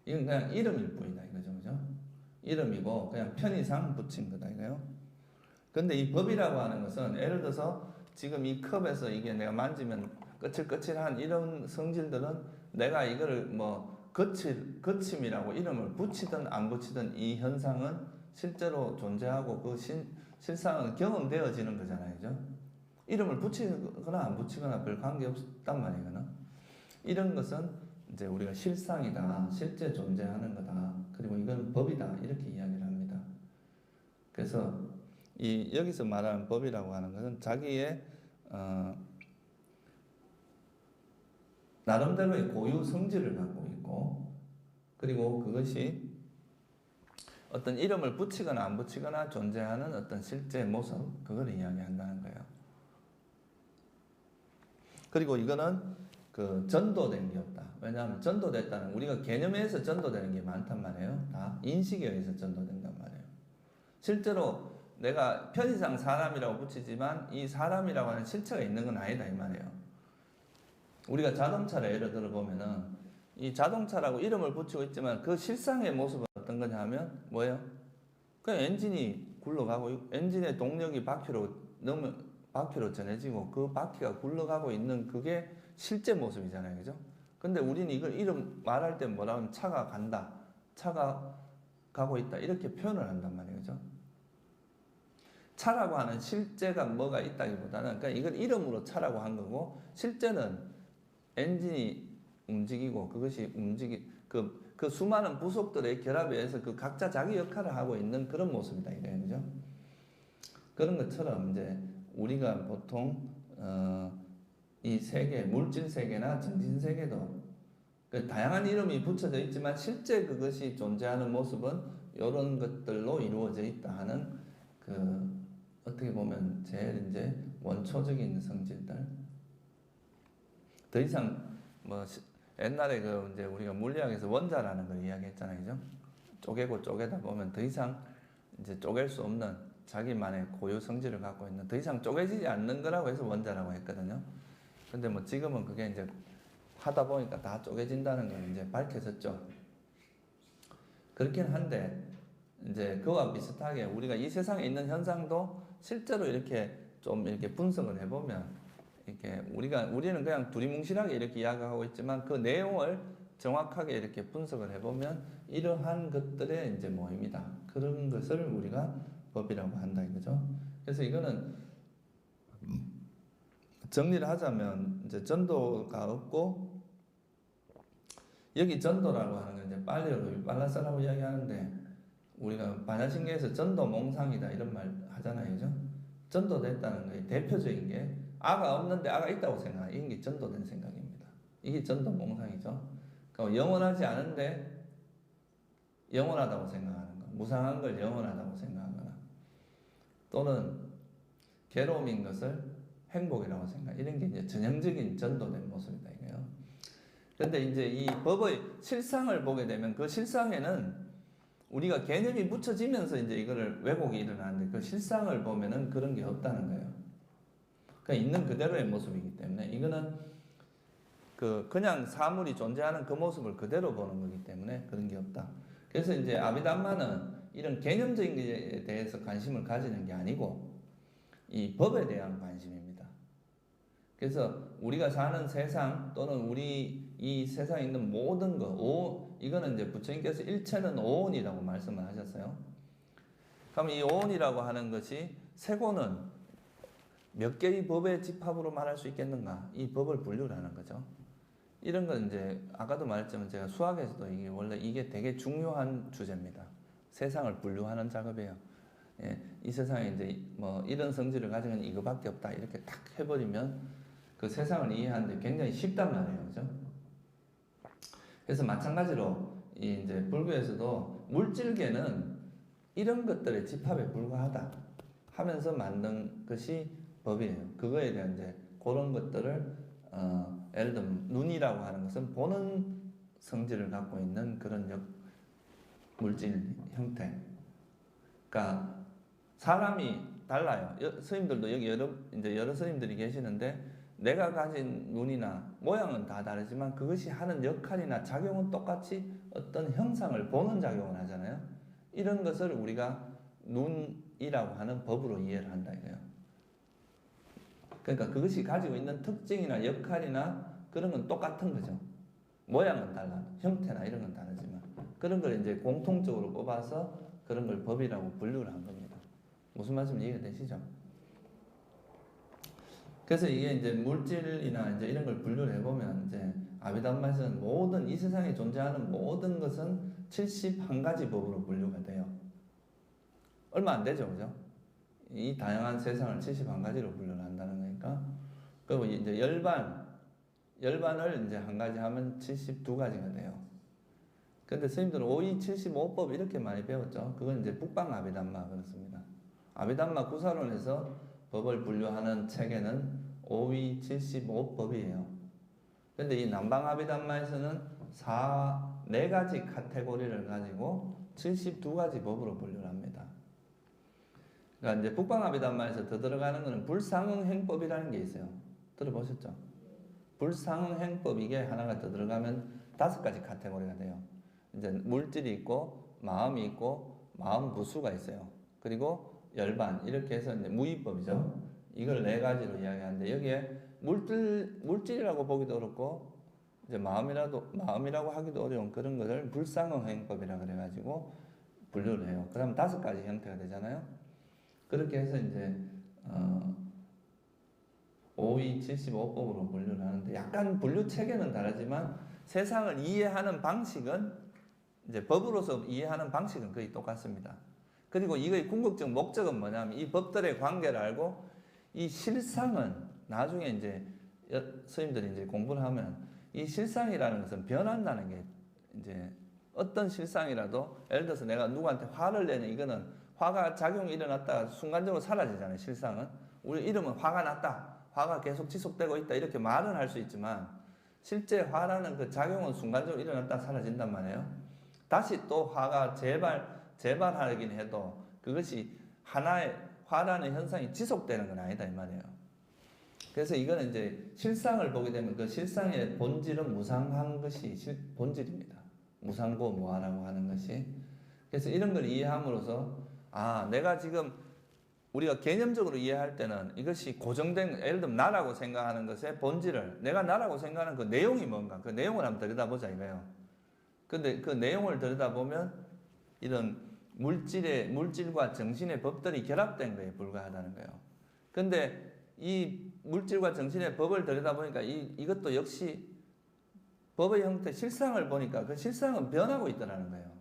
이건 그냥 이름일 뿐이다 이거죠. 그죠? 이름이고 그냥 편의상 붙인 거다 이거예요. 근데 이 법이라고 하는 것은 예를 들어서 지금 이 컵에서 이게 내가 만지면 거칠거칠한 이런 성질들은 내가 이거를 뭐 거침이라고 이름을 붙이든 안 붙이든 이 현상은 실제로 존재하고 그 실상은 경험되어지는 거잖아요. 그죠? 이름을 붙이거나 안 붙이거나 별 관계 없단 말이에요. 이거는. 이런 것은 이제 우리가 실상이다. 실제 존재하는 거다. 그리고 이건 법이다. 이렇게 이야기를 합니다. 그래서 여기서 말하는 법이라고 하는 것은 자기의 나름대로의 고유 성질을 갖고 있고 그리고 그것이 어떤 이름을 붙이거나 안 붙이거나 존재하는 어떤 실제 모습 그걸 이야기한다는 거예요. 그리고 이거는 그 전도된 게 없다. 왜냐하면 전도됐다는 우리가 개념에서 전도되는 게 많단 말이에요. 다 인식에 의해서 전도된단 말이에요. 실제로 내가 편의상 사람이라고 붙이지만 이 사람이라고 하는 실체가 있는 건 아니다 이 말이에요. 우리가 자동차를 예를 들어 보면은 이 자동차라고 이름을 붙이고 있지만 그 실상의 모습은 어떤 거냐 하면 뭐예요? 그냥 엔진이 굴러가고 엔진의 동력이 바퀴로 전해지고 그 바퀴가 굴러가고 있는 그게 실제 모습이잖아요. 그죠? 근데 우리는 이걸 이름 말할 때 뭐라 하면 차가 간다. 차가 가고 있다. 이렇게 표현을 한단 말이에요. 그죠? 차라고 하는 실제가 뭐가 있다기보다는 그러니까 이걸 이름으로 차라고 한 거고 실제는 엔진이 움직이고 그것이 그 수많은 부속들의 결합에 의해서 그 각자 자기 역할을 하고 있는 그런 모습이다 이거예요. 그죠? 그런 것처럼 이제 우리가 보통 이 세계, 물질 세계나 정신 세계도 그 다양한 이름이 붙여져 있지만 실제 그것이 존재하는 모습은 이런 것들로 이루어져 있다 하는 그 어떻게 보면 제일 이제 원초적인 성질들. 더 이상 뭐 옛날에 그 이제 우리가 물리학에서 원자라는 걸 이야기했잖아요, 그죠? 쪼개고 쪼개다 보면 더 이상 이제 쪼갤 수 없는 자기만의 고유 성질을 갖고 있는 더 이상 쪼개지지 않는 거라고 해서 원자라고 했거든요. 근데 뭐 지금은 그게 이제 하다 보니까 다 쪼개진다는 걸 이제 밝혀졌죠. 그렇긴 한데 이제 그와 비슷하게 우리가 이 세상에 있는 현상도 실제로 이렇게 좀 이렇게 분석을 해보면 이렇게 우리는 그냥 두리뭉실하게 이렇게 이야기하고 있지만 그 내용을 정확하게 이렇게 분석을 해보면 이러한 것들의 이제 모임이다. 그런 것을 우리가 법이라고 한다 이거죠. 그래서 이거는 정리를 하자면 이제 전도가 없고 여기 전도라고 하는 건 이제 빨라서라고 이야기하는데 우리가 반야신경에서 전도몽상이다 이런 말 하잖아요, 그죠? 전도됐다는 거에 대표적인 게 아가 없는데 아가 있다고 생각하는 이게 전도된 생각입니다. 이게 전도몽상이죠. 그러니까 영원하지 않은데 영원하다고 생각하는 거, 무상한 걸 영원하다고 생각하거나, 또는 괴로움인 것을 행복이라고 생각. 이런 게 이제 전형적인 전도된 모습이다 이거예요. 그런데 이제 이 법의 실상을 보게 되면 그 실상에는 우리가 개념이 묻혀지면서 이제 이거를 왜곡이 일어나는데 그 실상을 보면은 그런 게 없다는 거예요. 그러니까 있는 그대로의 모습이기 때문에 이거는 그냥 사물이 존재하는 그 모습을 그대로 보는 거기 때문에 그런 게 없다. 그래서 이제 아비담마는 이런 개념적인 것에 대해서 관심을 가지는 게 아니고 이 법에 대한 관심입니다. 그래서 우리가 사는 세상 또는 우리 이 세상에 있는 모든 것, 이거는 이제 부처님께서 일체는 오온이라고 말씀을 하셨어요. 그럼 이 오온이라고 하는 것이 세고는 몇 개의 법의 집합으로 말할 수 있겠는가? 이 법을 분류를 하는 거죠. 이런 건 이제 아까도 말했지만 제가 수학에서도 이게 원래 이게 되게 중요한 주제입니다. 세상을 분류하는 작업이에요. 예, 이 세상에 이제 뭐 이런 성질을 가지고 있는 이거밖에 없다 이렇게 탁 해버리면 그 세상을 이해하는데 굉장히 쉽단 말이에요, 그죠? 그래서 마찬가지로 이제 불교에서도 물질계는 이런 것들의 집합에 불과하다 하면서 만든 것이 법이에요. 그거에 대한 이제 그런 것들을 예를 들면 눈이라고 하는 것은 보는 성질을 갖고 있는 그런 물질 형태. 그러니까 사람이 달라요. 스님들도 여기 여러 스님들이 계시는데 내가 가진 눈이나 모양은 다 다르지만 그것이 하는 역할이나 작용은 똑같이 어떤 형상을 보는 작용을 하잖아요. 이런 것을 우리가 눈이라고 하는 법으로 이해를 한다 이거예요. 그러니까 그것이 가지고 있는 특징이나 역할이나 그런 건 똑같은 거죠. 모양은 달라, 형태나 이런 건 다르지만 그런 걸 이제 공통적으로 뽑아서 그런 걸 법이라고 분류를 한 겁니다. 무슨 말씀인지 이해가 되시죠? 그래서 이게 이제 물질이나 이제 이런 걸 분류를 해보면 이제 아비담마에서는 모든 이 세상에 존재하는 모든 것은 71가지 법으로 분류가 돼요. 얼마 안 되죠, 그죠? 이 다양한 세상을 71가지로 분류를 한다는 거니까. 그리고 이제 열반을 이제 한 가지 하면 72가지가 돼요. 근데 스님들은 5위 75법 이렇게 많이 배웠죠. 그건 이제 북방 아비담마 그렇습니다. 아비담마 구사론에서 법을 분류하는 책에는 5위 75법이에요. 근데 이 남방 아비담마에서는 4가지 카테고리를 가지고 72가지 법으로 분류를 합니다. 그러니까 이제 북방 아비담마에서 더 들어가는 것은 불상응행법이라는 게 있어요. 들어보셨죠? 불상응행법 이게 하나가 더 들어가면 5가지 카테고리가 돼요. 이제 물질이 있고 마음이 있고 마음 부수가 있어요. 그리고 열반 이렇게 해서 이제 무의법이죠. 이걸 4가지로 이야기하는데 여기에 물질이라고 보기도 어렵고 이제 마음이라고 하기도 어려운 그런 것을 불상응행법이라 그래가지고 분류를 해요. 그러면 5가지 형태가 되잖아요. 그렇게 해서 이제 5위 75법으로 분류를 하는데 약간 분류 체계는 다르지만 세상을 이해하는 방식은 이제 법으로서 이해하는 방식은 거의 똑같습니다. 그리고 이거의 궁극적 목적은 뭐냐면 이 법들의 관계를 알고 이 실상은 나중에 이제 스님들이 이제 공부를 하면 이 실상이라는 것은 변한다는 게 이제 어떤 실상이라도 예를 들어서 내가 누구한테 화를 내는 이거는 화가 작용이 일어났다가 순간적으로 사라지잖아요. 실상은 우리 이름은 화가 났다. 화가 계속 지속되고 있다. 이렇게 말은 할 수 있지만 실제 화라는 그 작용은 순간적으로 일어났다 사라진단 말이에요. 다시 또 화가 재발하긴 해도 그것이 하나의 화라는 현상이 지속되는 건 아니다 이 말이에요. 그래서 이거는 이제 실상을 보게 되면 그 실상의 본질은 무상한 것이 본질입니다. 무상고 무아라고 하는 것이. 그래서 이런 걸 이해함으로써 내가 지금 우리가 개념적으로 이해할 때는 이것이 고정된, 예를 들면 나라고 생각하는 것의 본질을, 내가 나라고 생각하는 그 내용이 뭔가, 그 내용을 한번 들여다보자 이거예요. 근데 그 내용을 들여다보면 이런 물질과 정신의 법들이 결합된 거에 불과하다는 거예요. 근데 이 물질과 정신의 법을 들여다보니까 이것도 역시 법의 형태, 실상을 보니까 그 실상은 변하고 있더라는 거예요.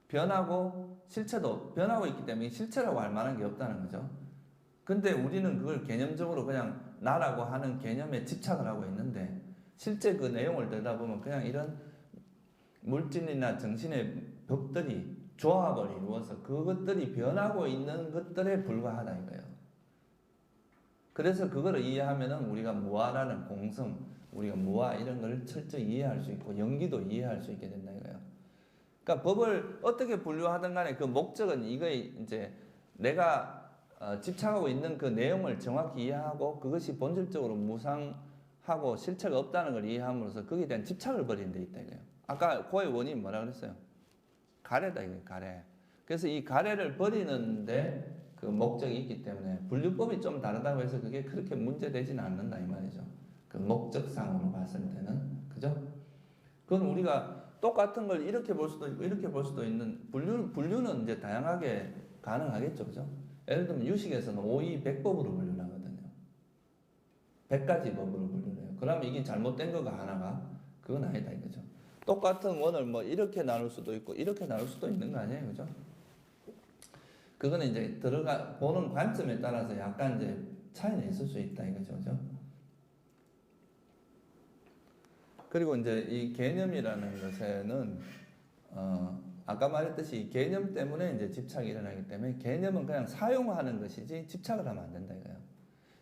변하고 실체도 변하고 있기 때문에 실체라고 할 만한 게 없다는 거죠. 근데 우리는 그걸 개념적으로 그냥 나라고 하는 개념에 집착을 하고 있는데 실제 그 내용을 들여다보면 그냥 이런 물질이나 정신의 법들이 조합을 이루어서 그것들이 변하고 있는 것들에 불과하다 이거예요. 그래서 그거를 이해하면은 우리가 무아라는 공성, 우리가 무아 이런 걸 철저히 이해할 수 있고 연기도 이해할 수 있게 된다 이거예요. 그러니까 법을 어떻게 분류하든 간에 그 목적은 이거에 이제 내가 집착하고 있는 그 내용을 정확히 이해하고 그것이 본질적으로 무상하고 실체가 없다는 걸 이해함으로써 거기에 대한 집착을 버리는 데 있다 이거예요. 아까 그의 원인이 뭐라 그랬어요? 가래다 이거예요. 가래. 그래서 이 가래를 버리는데 그 목적이 있기 때문에 분류법이 좀 다르다고 해서 그게 그렇게 문제되지는 않는다 이 말이죠. 그 목적상으로 봤을 때는 그죠? 그건 우리가 똑같은 걸 이렇게 볼 수도 있고 이렇게 볼 수도 있는 분류는 이제 다양하게 가능하겠죠, 그죠? 예를 들면 유식에서는 5이100법으로 분류를 하거든요. 100가지 법으로 분류를 해요. 그러면 이게 잘못된 거가 하나가 그건 아니다 이거죠. 똑같은 원을 뭐 이렇게 나눌 수도 있고 이렇게 나눌 수도 있는 거 아니에요, 그죠? 그거는 이제 보는 관점에 따라서 약간 이제 차이는 있을 수 있다 이거죠, 그죠? 그리고 이제 이 개념이라는 것에는 아까 말했듯이 개념 때문에 이제 집착이 일어나기 때문에 개념은 그냥 사용하는 것이지 집착을 하면 안 된다 이거예요.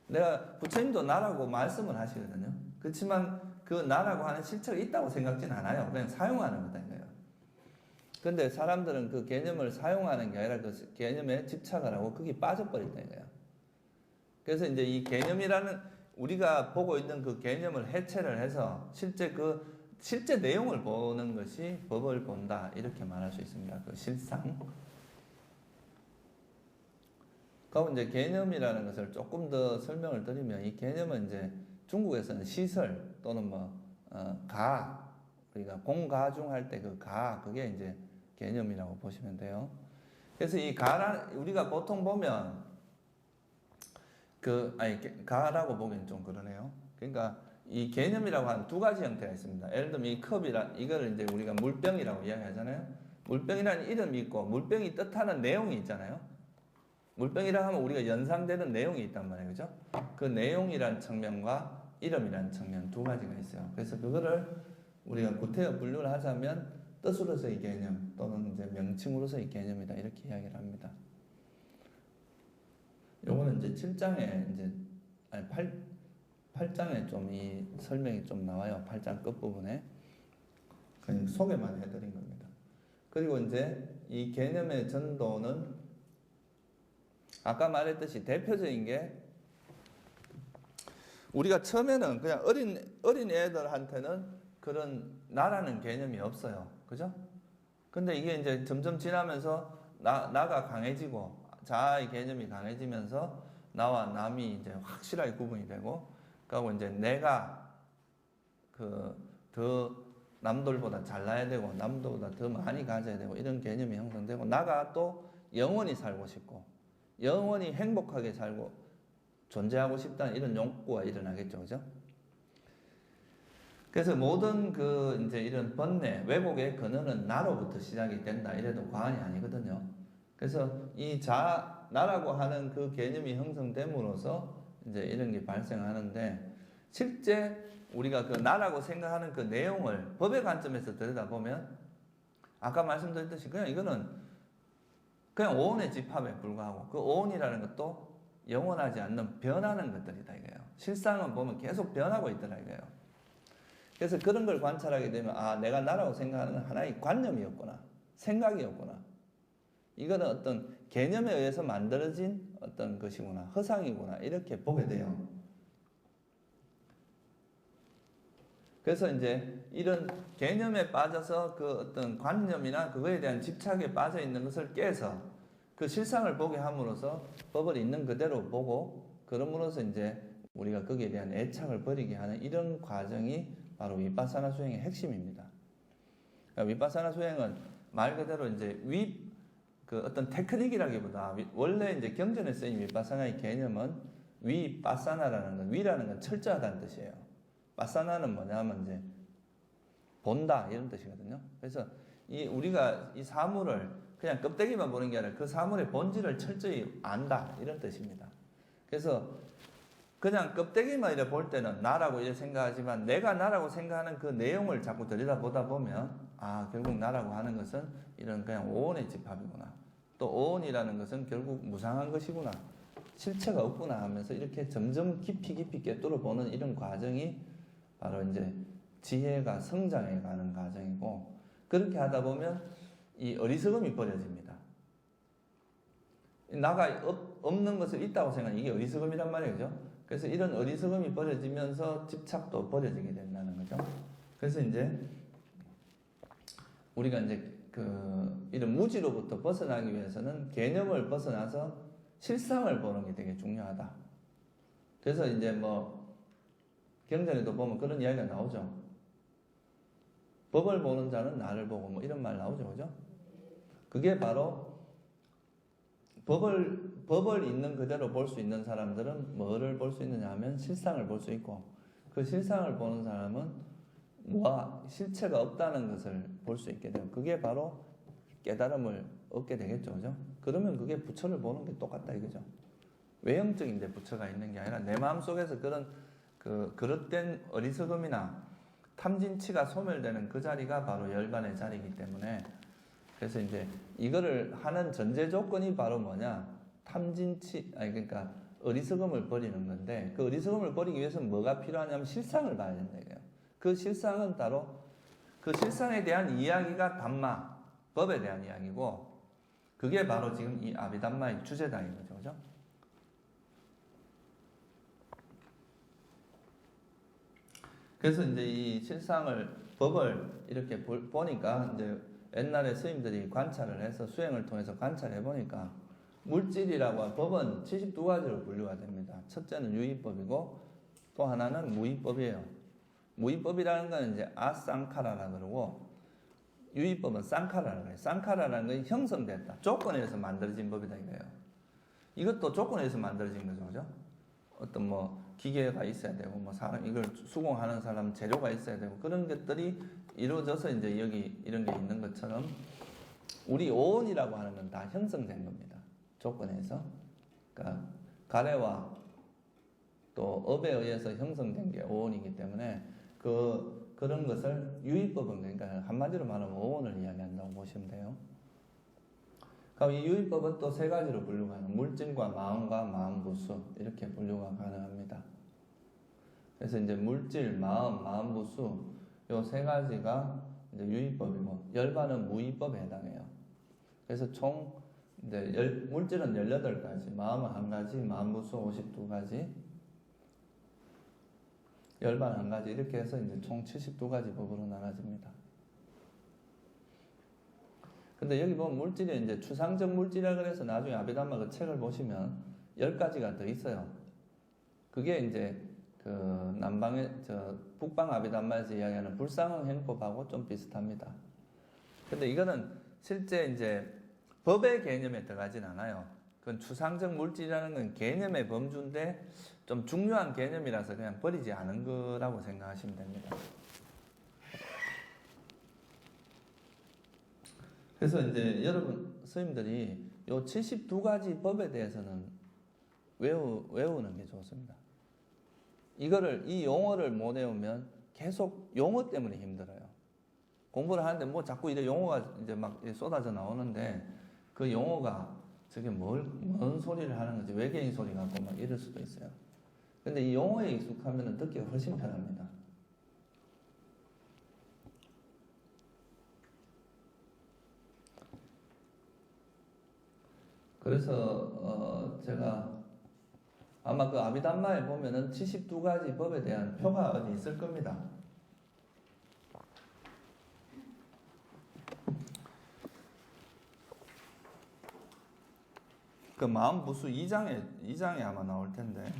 내가 부처님도 나라고 말씀을 하시거든요. 그렇지만 그 나라고 하는 실체가 있다고 생각지는 않아요. 그냥 사용하는 거다 이거예요. 근데 사람들은 그 개념을 사용하는 게 아니라 그 개념에 집착을 하고 거기 빠져버린다 이거예요. 그래서 이제 이 개념이라는 우리가 보고 있는 그 개념을 해체를 해서 실제 내용을 보는 것이 법을 본다 이렇게 말할 수 있습니다. 그 실상. 그럼 이제 개념이라는 것을 조금 더 설명을 드리면 이 개념은 이제 중국에서는 시설 또는 우리가 공가중 할 때 그 그게 이제 개념이라고 보시면 돼요. 그래서 이 우리가 보통 보면 가라고 보기엔 좀 그러네요. 그러니까 이 개념이라고 하는 두 가지 형태가 있습니다. 예를 들면 이 이거를 이제 우리가 물병이라고 이야기하잖아요. 물병이라는 이름이 있고 물병이 뜻하는 내용이 있잖아요. 물병이라 하면 우리가 연상되는 내용이 있단 말이에요. 그죠? 그 내용이란 측면과 이름이란 측면 두 가지가 있어요. 그래서 그거를 우리가 구태여 분류를 하자면 뜻으로서의 개념 또는 이제 명칭으로서의 개념이다 이렇게 이야기를 합니다. 요거는 이제 7장에 이제 8장에 좀 이 설명이 좀 나와요. 8장 끝부분에. 그냥 소개만 해드린 겁니다. 그리고 이제 이 개념의 전도는 아까 말했듯이 대표적인 게 우리가 처음에는 그냥 어린 애들한테는 그런 나라는 개념이 없어요. 그죠? 근데 이게 이제 점점 지나면서 나가 강해지고 자아의 개념이 강해지면서 나와 남이 이제 확실하게 구분이 되고, 그리고 이제 내가 더 남들보다 잘나야 되고, 남들보다 더 많이 가져야 되고, 이런 개념이 형성되고, 나가 또 영원히 살고 싶고, 영원히 행복하게 살고, 존재하고 싶다는 이런 욕구가 일어나겠죠, 그죠? 그래서 모든 이제 이런 번뇌, 왜곡의 근원은 나로부터 시작이 된다. 이래도 과언이 아니거든요. 그래서 이 나라고 하는 그 개념이 형성됨으로써 이제 이런 게 발생하는데, 실제 우리가 그 나라고 생각하는 그 내용을 법의 관점에서 들여다보면 아까 말씀드렸듯이 그냥 이거는 그냥 오온의 집합에 불과하고, 그 오온이라는 것도 영원하지 않는 변하는 것들이다 이거예요. 실상은 보면 계속 변하고 있더라 이거예요. 그래서 그런 걸 관찰하게 되면 내가 나라고 생각하는 하나의 관념이었구나, 생각이었구나, 이거는 어떤 개념에 의해서 만들어진 어떤 것이구나, 허상이구나, 이렇게 보게 돼요. 그래서 이제 이런 개념에 빠져서 그 어떤 관념이나 그거에 대한 집착에 빠져 있는 것을 깨서 그 실상을 보게 함으로써 법을 있는 그대로 보고, 그럼으로써 이제 우리가 거기에 대한 애착을 버리게 하는 이런 과정이 바로 위파사나 수행의 핵심입니다. 그러니까 위파사나 수행은 말 그대로 이제 어떤 테크닉이라기보다 원래 이제 경전에 쓰인 위파사나의 개념은 위파사나라는 건, 위라는 건 철저하다는 뜻이에요. 파사나는 뭐냐면 이제 본다 이런 뜻이거든요. 그래서 우리가 이 사물을 그냥 껍데기만 보는 게 아니라 그 사물의 본질을 철저히 안다 이런 뜻입니다. 그래서 그냥 껍데기만 이래 볼 때는 나라고 이래 생각하지만 내가 나라고 생각하는 그 내용을 자꾸 들여다보다 보면 결국 나라고 하는 것은 이런 그냥 오온의 집합이구나. 또 오온이라는 것은 결국 무상한 것이구나. 실체가 없구나 하면서 이렇게 점점 깊이 꿰뚫어 보는 이런 과정이 바로 이제 지혜가 성장해 가는 과정이고, 그렇게 하다 보면 이 어리석음이 버려집니다. 나가 없는 것을 있다고 생각하는 이게 어리석음이란 말이죠. 그래서 이런 어리석음이 버려지면서 집착도 버려지게 된다는 거죠. 그래서 이제 우리가 이제 이런 무지로부터 벗어나기 위해서는 개념을 벗어나서 실상을 보는 게 되게 중요하다. 그래서 이제 뭐 경전에도 보면 그런 이야기가 나오죠. 법을 보는 자는 나를 보고 뭐 이런 말 나오죠, 그죠? 그게 바로 법을 있는 그대로 볼 수 있는 사람들은 뭐를 볼 수 있느냐 하면 실상을 볼 수 있고, 그 실상을 보는 사람은 실체가 없다는 것을 볼 수 있게 돼요. 그게 바로 깨달음을 얻게 되겠죠, 그죠? 그러면 그게 부처를 보는 게 똑같다 이거죠. 외형적인 데 부처가 있는 게 아니라 내 마음속에서 그런 그릇된 어리석음이나 탐진치가 소멸되는 그 자리가 바로 열반의 자리이기 때문에, 그래서 이제 이거를 하는 전제 조건이 바로 뭐냐? 그러니까 어리석음을 버리는 건데, 그 어리석음을 버리기 위해서는 뭐가 필요하냐면 실상을 봐야 된다 이거예요. 그 실상은 따로 그 실상에 대한 이야기가 담마, 법에 대한 이야기고, 그게 바로 지금 이 아비담마의 주제다 이거죠, 그죠? 그래서 이제 이 실상을, 법을 이렇게 보니까 이제 옛날에 스님들이 관찰을 해서 수행을 통해서 관찰해 보니까 물질이라고 법은 72가지로 분류가 됩니다. 첫째는 유의법이고 또 하나는 무의법이에요. 무의법이라는 건 이제 아쌍카라라 그러고, 유의법은 쌍카라라고 해요. 쌍카라라는 건 형성됐다, 조건에서 만들어진 법이다 이거예요. 이것도 조건에서 만들어진 거죠, 그죠? 어떤 뭐 기계가 있어야 되고 뭐 사람 이걸 수공하는 사람 재료가 있어야 되고 그런 것들이 이루어져서 이제 여기 이런 게 있는 것처럼 우리 오온이라고 하는 건 다 형성된 겁니다. 조건에서. 그러니까 가래와 또 업에 의해서 형성된 게 오온이기 때문에 그런 것을 유의법은, 그러니까 한마디로 말하면 오온을 이야기한다고 보시면 돼요. 그럼 이 유의법은 또 세 가지로 분류가 가능. 물질과 마음과 마음부수 이렇게 분류가 가능합니다. 그래서 이제 물질, 마음부수 요 세 가지가 이제 유의법이고, 열반은 무의법에 해당해요. 그래서 총 이제 물질은 18가지, 마음은 1가지, 마음부수 52가지, 열반 1가지 이렇게 해서 이제 총 72가지 법으로 나눠집니다. 근데 여기 보면 물질이 이제 추상적 물질이라 그래서 나중에 아비담마 그 책을 보시면 10가지가 더 있어요. 그게 이제 북방 아비담마에서 이야기하는 불상응 행법하고 좀 비슷합니다. 근데 이거는 실제 이제 법의 개념에 들어가진 않아요. 그건 추상적 물질이라는 건 개념의 범주인데 좀 중요한 개념이라서 그냥 버리지 않은 거라고 생각하시면 됩니다. 그래서 이제 여러분 스님들이 요 72가지 법에 대해서는 외우는 게 좋습니다. 이 용어를 못 외우면 계속 용어 때문에 힘들어요. 공부를 하는데 뭐 자꾸 이제 용어가 이제 막 쏟아져 나오는데 그 용어가 저게 뭔 소리를 하는 건지 외계인 소리 같고 막 이럴 수도 있어요. 근데 이 용어에 익숙하면 듣기가 훨씬 편합니다. 그래서 제가 아마 그 아비담마에 보면은 72가지 법에 대한 표가 어디 있을 겁니다. 그 마음부수 2장에 아마 나올 텐데.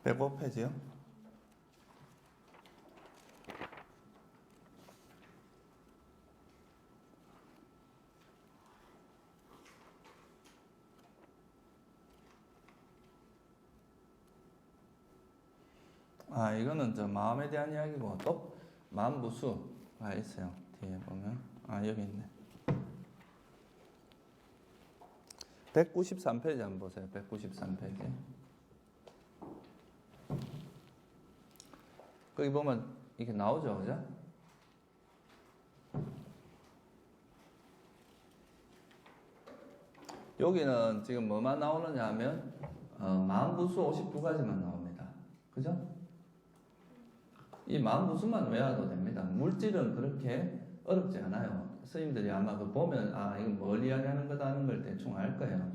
105페이지요? 이거는 저 마음에 대한 이야기고 또 마음부수가 있어요. 뒤에 보면 여기 있네. 193페이지 한번 보세요. 193페이지. 거기 보면 이렇게 나오죠, 그죠? 여기는 지금 뭐만 나오느냐 하면 마음부수 52가지만 나옵니다. 그죠? 이 마음부수만 외워도 됩니다. 물질은 그렇게 어렵지 않아요. 스님들이 아마 그 보면 이건 뭘 이야기하는 거다 하는 걸 대충 알 거예요.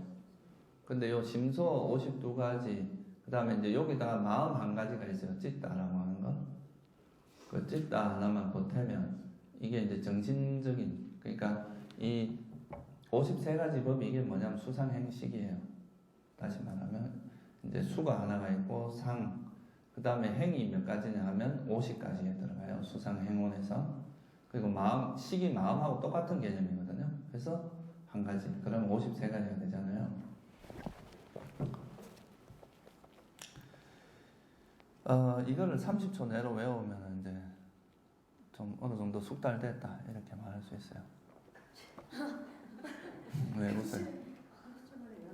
근데 요 심소 52가지, 그 다음에 이제 여기다가 마음 한 가지가 있어요. 찢다라고 하는 거. 그 찢다 하나만 보태면 이게 이제 정신적인, 그러니까 이 53가지 법이 이게 뭐냐면 수상행식이에요. 다시 말하면 이제 수가 하나가 있고 상, 그 다음에 행이 몇 가지냐 하면 50가지에 들어가요. 수상행원에서. 그리고 마음, 식이 마음하고 똑같은 개념이거든요. 그래서 한 가지, 그러면 53가지가 되잖아요. 이거를 30초 내로 외우면 이제 좀 어느 정도 숙달됐다 이렇게 말할 수 있어요. 왜 웃어요?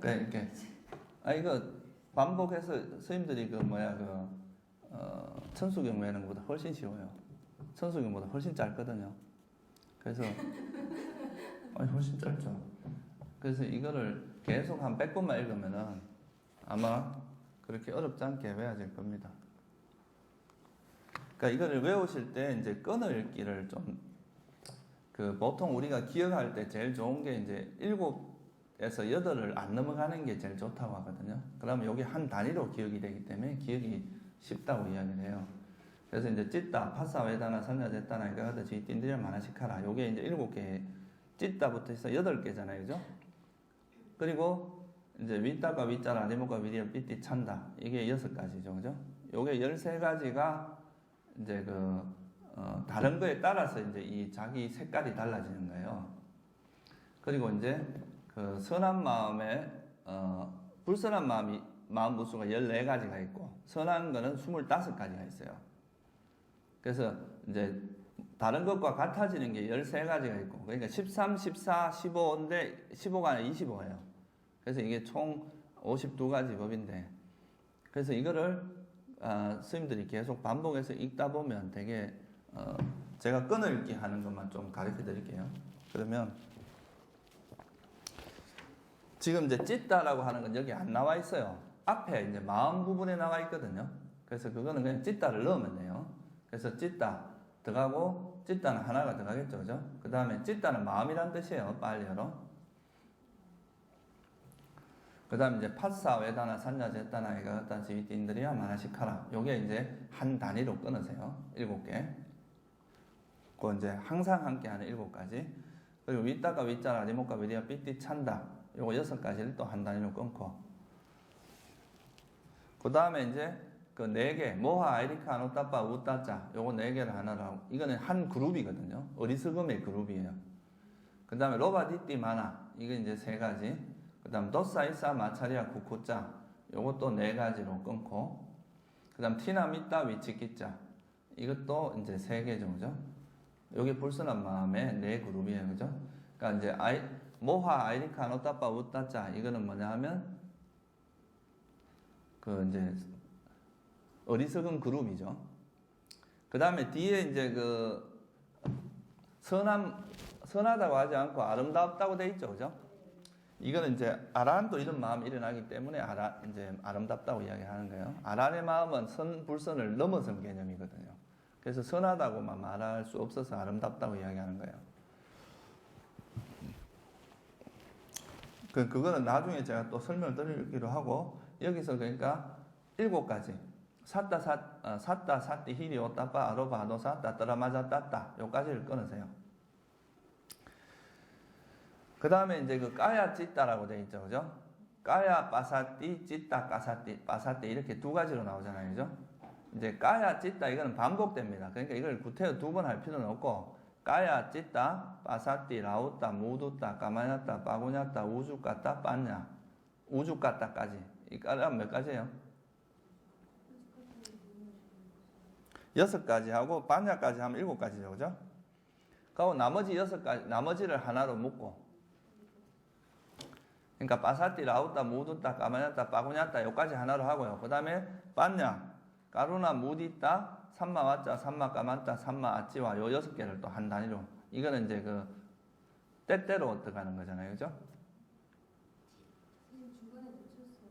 이렇게 이거 반복해서 스님들이 천수경 외우는 것보다 훨씬 쉬워요. 천수경보다 훨씬 짧거든요. 그래서 훨씬 짧죠. 그래서 이거를 계속 한 100번만 읽으면은 아마 그렇게 어렵지 않게 외워질 겁니다. 그러니까 이거를 외우실 때 이제 끈을 읽기를 보통 우리가 기억할 때 제일 좋은 게 이제 7에서 8을 안 넘어가는 게 제일 좋다고 하거든요. 그러면 여기 한 단위로 기억이 되기 때문에 기억이 쉽다고 이야기를 해요. 그래서 이제 찢다, 파사, 외다나, 산야제다나, 이거하다, 지, 띵들이를 만화씩 하라. 요게 이제 7개, 찢다부터 해서 8개잖아요. 그죠? 그리고 이제 윗다가 윗자라, 리모가 위리얼, 삐띠, 찬다. 이게 6가지죠. 그죠? 요게 13가지가 이제 다른 거에 따라서 이제 이 자기 색깔이 달라지는 거예요. 그리고 이제 선한 마음에, 불선한 마음 부수가 14가지가 있고, 선한 거는 25가지가 있어요. 그래서 이제 다른 것과 같아지는 게 13가지가 있고, 그러니까 13, 14, 15인데 15가 아니라 25예요. 그래서 이게 총 52가지 법인데, 그래서 이거를 스님들이 계속 반복해서 읽다 보면 되게 제가 끈을 읽기 하는 것만 좀 가르쳐 드릴게요. 그러면 지금 이제 찢다라고 하는 건 여기 안 나와 있어요. 앞에 이제 마음 부분에 나와 있거든요. 그래서 그거는 그냥 찢다를 넣으면 돼요. 그래서 찢다 들어가고 찢다는 하나가 들어가겠죠, 그죠? 그 다음에 찢다는 마음이란 뜻이에요. 빨리어로. 그 다음에 이제 파사, 외다나, 산야, 제다나, 이가다, 지위띠인들이야 만화씩 하라. 요게 이제 한 단위로 끊으세요. 7개. 그 이제 항상 함께 하는 7가지. 그리고 윗다가 윗자라, 리모가 위리아, 삐띠, 찬다. 요거 6가지를 또 한 단위로 끊고. 그 다음에 이제 그 4개, 모하, 아이리카, 아노따빠, 우따자. 요거 4개를 하나로 하고. 이거는 한 그룹이거든요. 어리석음의 그룹이에요. 그 다음에 로바, 디띠, 마나. 이거 이제 3가지. 그 다음 도사, 이사, 마차리아, 쿠쿠자. 요것도 4가지로 끊고. 그 다음 티나, 미따, 위치키자. 이것도 이제 3개죠, 그죠? 요게 불순한 마음의 4그룹이에요, 그죠? 그러니까 이제 모하, 아이리카, 노따빠, 우따자. 이거는 뭐냐 하면 이제 어리석은 그룹이죠. 그 다음에 뒤에 이제 선하다고 하지 않고 아름답다고 돼 있죠, 그죠? 이거는 이제 아란도 이런 마음이 일어나기 때문에 이제 아름답다고 이야기하는 거예요. 아란의 마음은 불선을 넘어선 개념이거든요. 그래서 선하다고만 말할 수 없어서 아름답다고 이야기하는 거예요. 그거는 나중에 제가 또 설명을 드리기로 하고, 여기서 그러니까 7가지. 삿다, 사띠, 히리, 오따빠, 아로바, 아도사, 따따라마자, 따따. 요까지를 끊으세요. 그 다음에 이제 까야 찢다라고 되어 있죠, 그죠? 까야 빠사띠, 찢다, 까사띠, 빠사띠 이렇게 2가지로 나오잖아요, 그죠? 이제 까야 찢다 이거는 반복됩니다. 그러니까 이걸 구태여 2번 할 필요는 없고, 까야 찢다, 빠사띠, 라우따, 무두따, 까마냐따, 빠구냐따, 우주까따, 빠냐, 우주까따까지. 이 까라면 몇 가지예요? 6가지 하고 빠냐까지 하면 7가지죠, 그죠? 그리고 나머지 6가지, 나머지를 하나로 묶고. 그러니까 빠사띠, 라우따, 무두따, 까마냐따, 빠구냐따 요까지 하나로 하고요. 그 다음에 빠냐, 까루나, 무디따, 삼마와짜, 삼마까만따, 삼마아찌와 요 6개를 또 한 단위로. 이거는 이제 그 때때로 들어가는 거잖아요. 그죠? 중간에 놓쳤어요.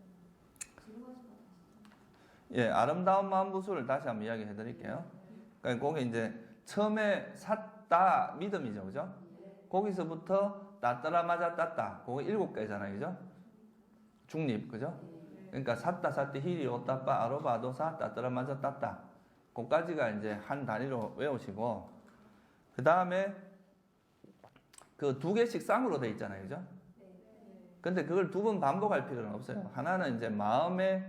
지루하지 마. 예, 아름다운 마음부수를 다시 한번 이야기해 드릴게요. 그러니까 거기 이제 처음에 샀다 믿음이죠. 그죠? 거기서부터 따따라 맞아 땄다. 그거 7개잖아요. 그죠? 중립. 그죠? 그러니까 샀다 샀디 히리 오따빠 아로바도사 따따라 맞아 땄다. 그까지가 이제 한 단위로 외우시고 그 다음에 그 2개씩 쌍으로 돼 있잖아요. 그죠? 근데 그걸 2번 반복할 필요는 없어요. 하나는 이제 마음의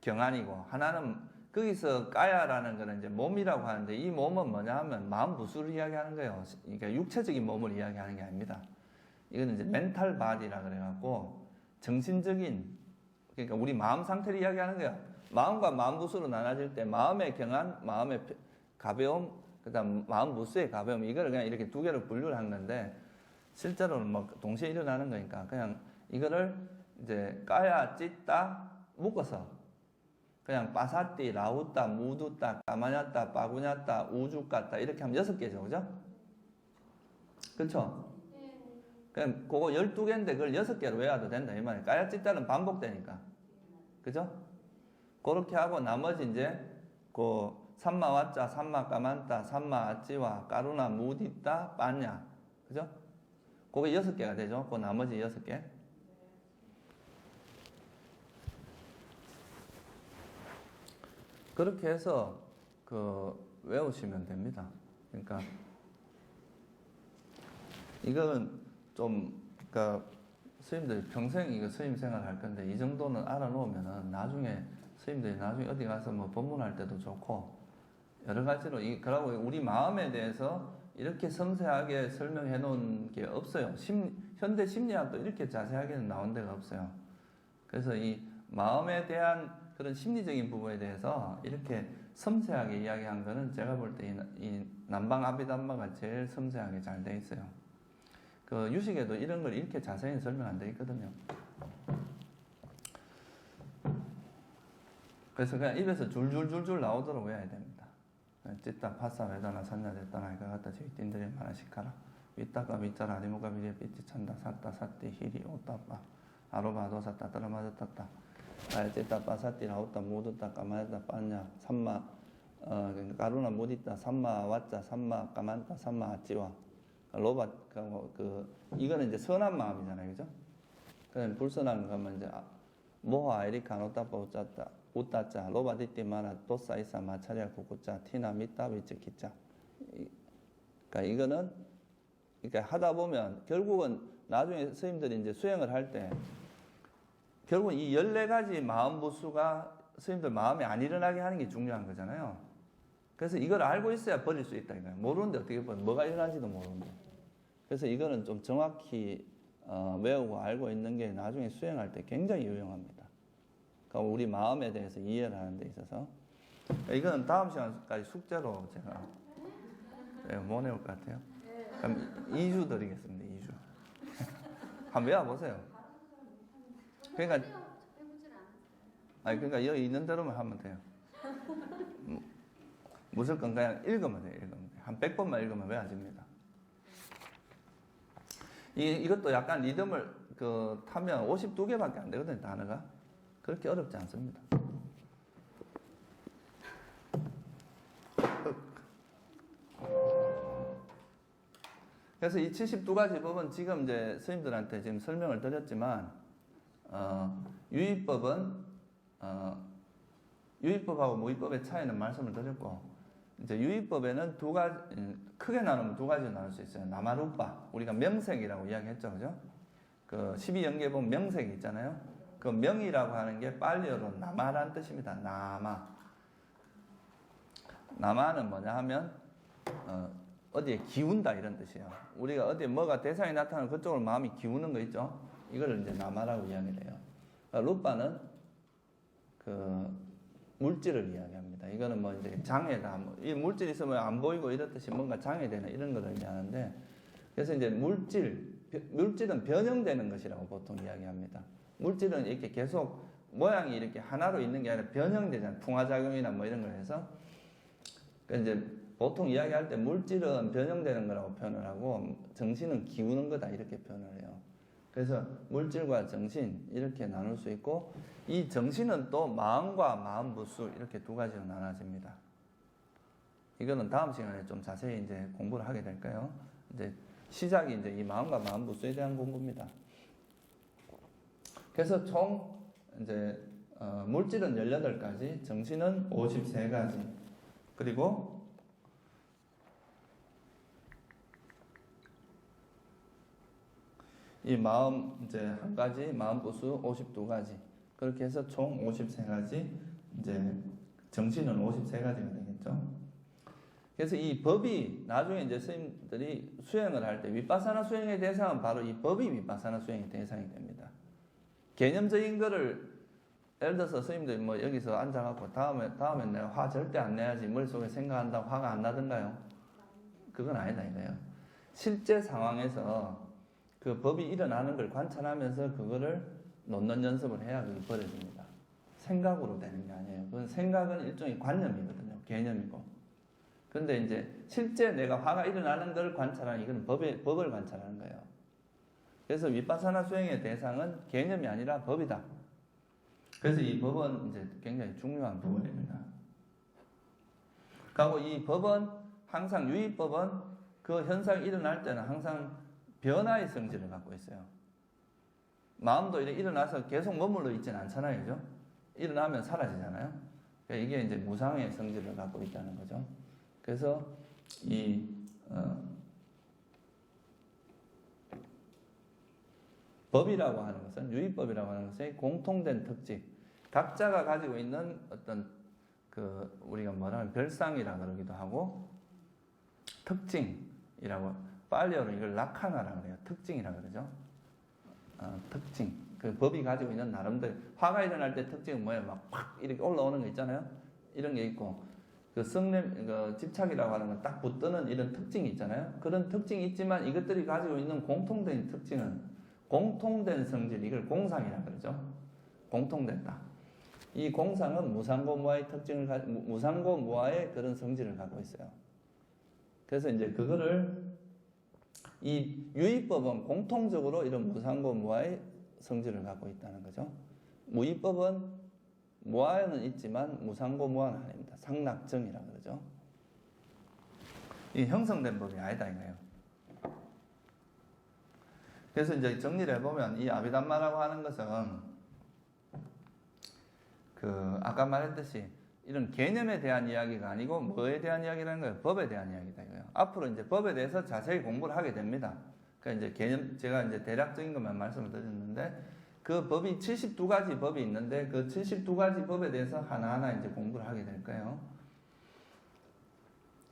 경안이고 하나는 거기서 까야라는 거는 이제 몸이라고 하는데 이 몸은 뭐냐 하면 마음 부수를 이야기하는 거예요. 그러니까 육체적인 몸을 이야기하는 게 아닙니다. 이거는 이제 멘탈 바디라 그래갖고 정신적인 그러니까 우리 마음 상태를 이야기하는 거예요. 마음과 마음 부수로 나눠질 때 마음의 경안, 마음의 가벼움, 그다음 마음 부수의 가벼움 이거를 그냥 이렇게 2개로 분류를 한 건데 실제로는 뭐 동시에 일어나는 거니까 그냥 이거를 이제 까야 찢다 묶어서 그냥 빠사띠, 라우따, 무두따, 까마냐따, 빠구냐따, 우주까따 이렇게 하면 6개죠. 그죠? 그쵸? 그냥 그거 12개인데 그걸 6개로 외워도 된다. 이 말이에요. 까야 찢다는 반복되니까. 그죠? 그렇게 하고 나머지 이제 그 삼마와짜, 삼마까만따, 삼마아찌와 까루나, 무디따, 빠냐. 그죠? 그게 6개가 되죠. 그 나머지 6개. 그렇게 해서 그 외우시면 됩니다. 그러니까 이건 좀 그러니까 스님들 평생 이거 스님 생활 할 건데 이 정도는 알아놓으면은 나중에 스님들이 나중에 어디 가서 뭐 법문할 때도 좋고 여러 가지로 그러고 우리 마음에 대해서 이렇게 섬세하게 설명해 놓은 게 없어요. 현대 심리학도 이렇게 자세하게는 나온 데가 없어요. 그래서 이 마음에 대한 그런 심리적인 부분에 대해서 이렇게 섬세하게 이야기한 거는 제가 볼 때 이 남방 아비담마가 제일 섬세하게 잘 돼 있어요. 그 유식에도 이런 걸 이렇게 자세히 설명 안 돼 있거든요. 그래서 그냥 입에서 줄줄줄줄 나오도록 외워야 됩니다. 찌따 파사 외다나 산냐 됐다나 이거 갖다 저기 띵들이 많아시카라 윗다가 밑자라 아니모가 미래 삐찌 찬다 샀다 샀디 히리 오따빠 아로바도 샀다 따라 맞았다 찌따 파사띠 라오따 무두따 까마였다 빠냐 삼마 까루나 무디따 삼마 왔자 삼마 까만따 삼마 아찌와 로바 이거는 이제 선한 마음이잖아요, 그죠? 그냥 불선한 거면 이제 모하 에리카 노따빠 우짜따 우따짜 로바 디띠 마나 도사이사 마차리아 구구짜 티나 미따 위치 기짜. 그러니까 이거는 그러니까 하다 보면 결국은 나중에 스님들이 이제 수행을 할 때 결국은 이 14가지 마음 부수가 스님들 마음에 안 일어나게 하는 게 중요한 거잖아요. 그래서 이걸 알고 있어야 버릴 수 있다 이거예요. 모르는데 어떻게 버려? 뭐가 일어나는지도 모르는데. 그래서 이거는 좀 정확히 외우고 알고 있는 게 나중에 수행할 때 굉장히 유용합니다. 그러니까 우리 마음에 대해서 이해를 하는 데 있어서 이거는 다음 시간까지 숙제로 제가 못 외울 것 같아요. 그럼 2주 드리겠습니다. 2주. 한번 외워보세요. 그러니까 그러니까 여기 있는 대로만 하면 돼요. 무조건 그냥 읽으면 돼요. 읽으면 돼요. 한 100번만 읽으면 외워집니다. 이것도 약간 리듬을 타면 52개밖에 안 되거든요. 단어가. 그렇게 어렵지 않습니다. 그래서 이 72가지 법은 지금 이제 스님들한테 지금 설명을 드렸지만, 유의법하고 무의법의 차이는 말씀을 드렸고, 이제 유의법에는 크게 나누면 2가지로 나눌 수 있어요. 나마루빠. 우리가 명색이라고 이야기했죠. 그죠? 그 12연계본 명색이 있잖아요. 그 명이라고 하는 게 빨리어로 나마라는 뜻입니다. 나마. 나마는 뭐냐 하면, 어디에 기운다 이런 뜻이에요. 우리가 어디에 뭐가 대상이 나타나면 그쪽으로 마음이 기우는 거 있죠? 이거를 이제 나마라고 이야기를 해요. 루빠는 물질을 이야기합니다. 이거는 뭐 이제 장애다. 이 물질이 있으면 안 보이고 이렇듯이 뭔가 장애되는 이런 걸 의미하는데, 그래서 이제 물질은 변형되는 것이라고 보통 이야기합니다. 물질은 이렇게 계속 모양이 이렇게 하나로 있는 게 아니라 변형되잖아요. 풍화작용이나 뭐 이런 걸 해서. 그러니까 이제 보통 이야기할 때 물질은 변형되는 거라고 표현을 하고 정신은 기우는 거다 이렇게 표현을 해요. 그래서 물질과 정신 이렇게 나눌 수 있고, 이 정신은 또 마음과 마음부수 이렇게 두 가지로 나눠집니다. 이거는 다음 시간에 좀 자세히 이제 공부를 하게 될까요? 이제 시작이 이제 이 마음과 마음부수에 대한 공부입니다. 그래서 총 이제 물질은 18가지, 정신은 53가지, 그리고 이 마음 이제 한 가지, 마음부수 52가지, 그렇게 해서 총 53가지, 이제 정신은 53가지가 되겠죠. 그래서 이 법이 나중에 이제 스님들이 수행을 할 때 윗바사나 수행의 대상은 바로 이 법이 윗바사나 수행의 대상이 됩니다. 개념적인 거를 예를 들어서 스님들이 뭐 여기서 앉아갖고 다음에 내가 화 절대 안 내야지 머릿속에 생각한다고 화가 안 나던가요? 그건 아니다 이거예요. 실제 상황에서 그 법이 일어나는 걸 관찰하면서 그거를 놓는 연습을 해야 그게 버려집니다. 생각으로 되는 게 아니에요. 그건 생각은 일종의 관념이거든요. 개념이고. 근데 이제 실제 내가 화가 일어나는 걸 관찰하는, 이건 법을 관찰하는 거예요. 그래서 윗바사나 수행의 대상은 개념이 아니라 법이다. 그래서 이 법은 이제 굉장히 중요한 부분입니다. 그리고 이 법은 항상 유의법은 그 현상이 일어날 때는 항상 변화의 성질을 갖고 있어요. 마음도 이렇게 일어나서 계속 머물러 있지는 않잖아요, 그죠? 일어나면 사라지잖아요. 그러니까 이게 이제 무상의 성질을 갖고 있다는 거죠. 그래서 이 법이라고 하는 것은, 유의법이라고 하는 것의 공통된 특징, 각자가 가지고 있는 어떤 그 우리가 뭐라면 별상이라 그러기도 하고 특징이라고, 빨리어는 이걸 라카나라고 해요. 특징이라 그러죠. 특징. 그 법이 가지고 있는 나름대로, 화가 일어날 때 특징은 뭐예요? 막 팍 이렇게 올라오는 거 있잖아요. 이런 게 있고, 그 집착이라고 하는 건 딱 붙드는 이런 특징이 있잖아요. 그런 특징이 있지만 이것들이 가지고 있는 공통된 특징은, 공통된 성질, 이걸 공상이라 그러죠. 공통된다. 이 공상은 무상고무아의 특징을 무상고무아의 그런 성질을 갖고 있어요. 그래서 이제 그거를, 이 유의법은 공통적으로 이런 무상고무아의 성질을 갖고 있다는 거죠. 무의법은 무아에는 있지만 무상고무아는 아닙니다. 상락정이라 그러죠. 이 형성된 법이 아니다 이거예요. 그래서 이제 정리를 해보면 이 아비담마라고 하는 것은 그 아까 말했듯이 이런 개념에 대한 이야기가 아니고 뭐에 대한 이야기라는 거예요? 법에 대한 이야기다 이거예요. 앞으로 이제 법에 대해서 자세히 공부를 하게 됩니다. 그러니까 이제 개념, 제가 이제 대략적인 것만 말씀을 드렸는데, 그 법이 72가지 법이 있는데 그 72가지 법에 대해서 하나하나 이제 공부를 하게 될 거예요.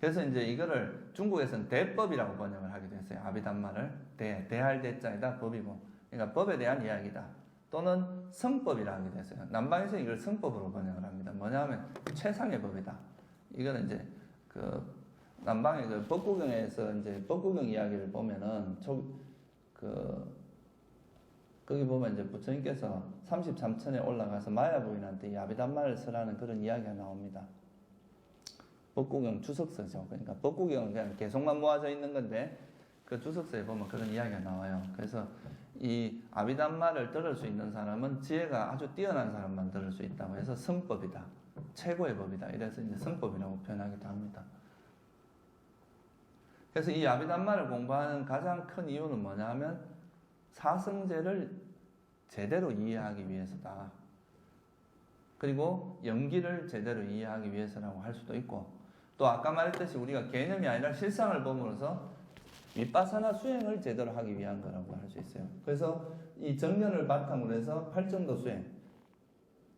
그래서 이제 이거를 중국에서는 대법이라고 번역을 하게 됐어요. 아비담마를 대할 대자에다 법이고, 그러니까 법에 대한 이야기다. 또는 성법이라 하게 됐어요. 남방에서 이걸 성법으로 번역을 합니다. 뭐냐면 최상의 법이다. 이거는 이제 그 남방의 그 법구경에서 이제 법구경 이야기를 보면은 거기 보면 이제 부처님께서 33천에 올라가서 마야 부인한테 이 아비담마를 쓰라는 그런 이야기가 나옵니다. 법구경 주석서죠. 그러니까 법구경은 그냥 개성만 모아져 있는 건데 그 주석서에 보면 그런 이야기가 나와요. 그래서 이 아비담마를 들을 수 있는 사람은 지혜가 아주 뛰어난 사람만 들을 수 있다고 해서 성법이다. 최고의 법이다. 이래서 이제 성법이라고 표현하기도 합니다. 그래서 이 아비담마를 공부하는 가장 큰 이유는 뭐냐 하면 사성제를 제대로 이해하기 위해서다. 그리고 연기를 제대로 이해하기 위해서라고 할 수도 있고, 또 아까 말했듯이 우리가 개념이 아니라 실상을 보면서 윗바사나 수행을 제대로 하기 위한 거라고 할 수 있어요. 그래서 이 정면을 바탕으로 해서 팔정도 수행,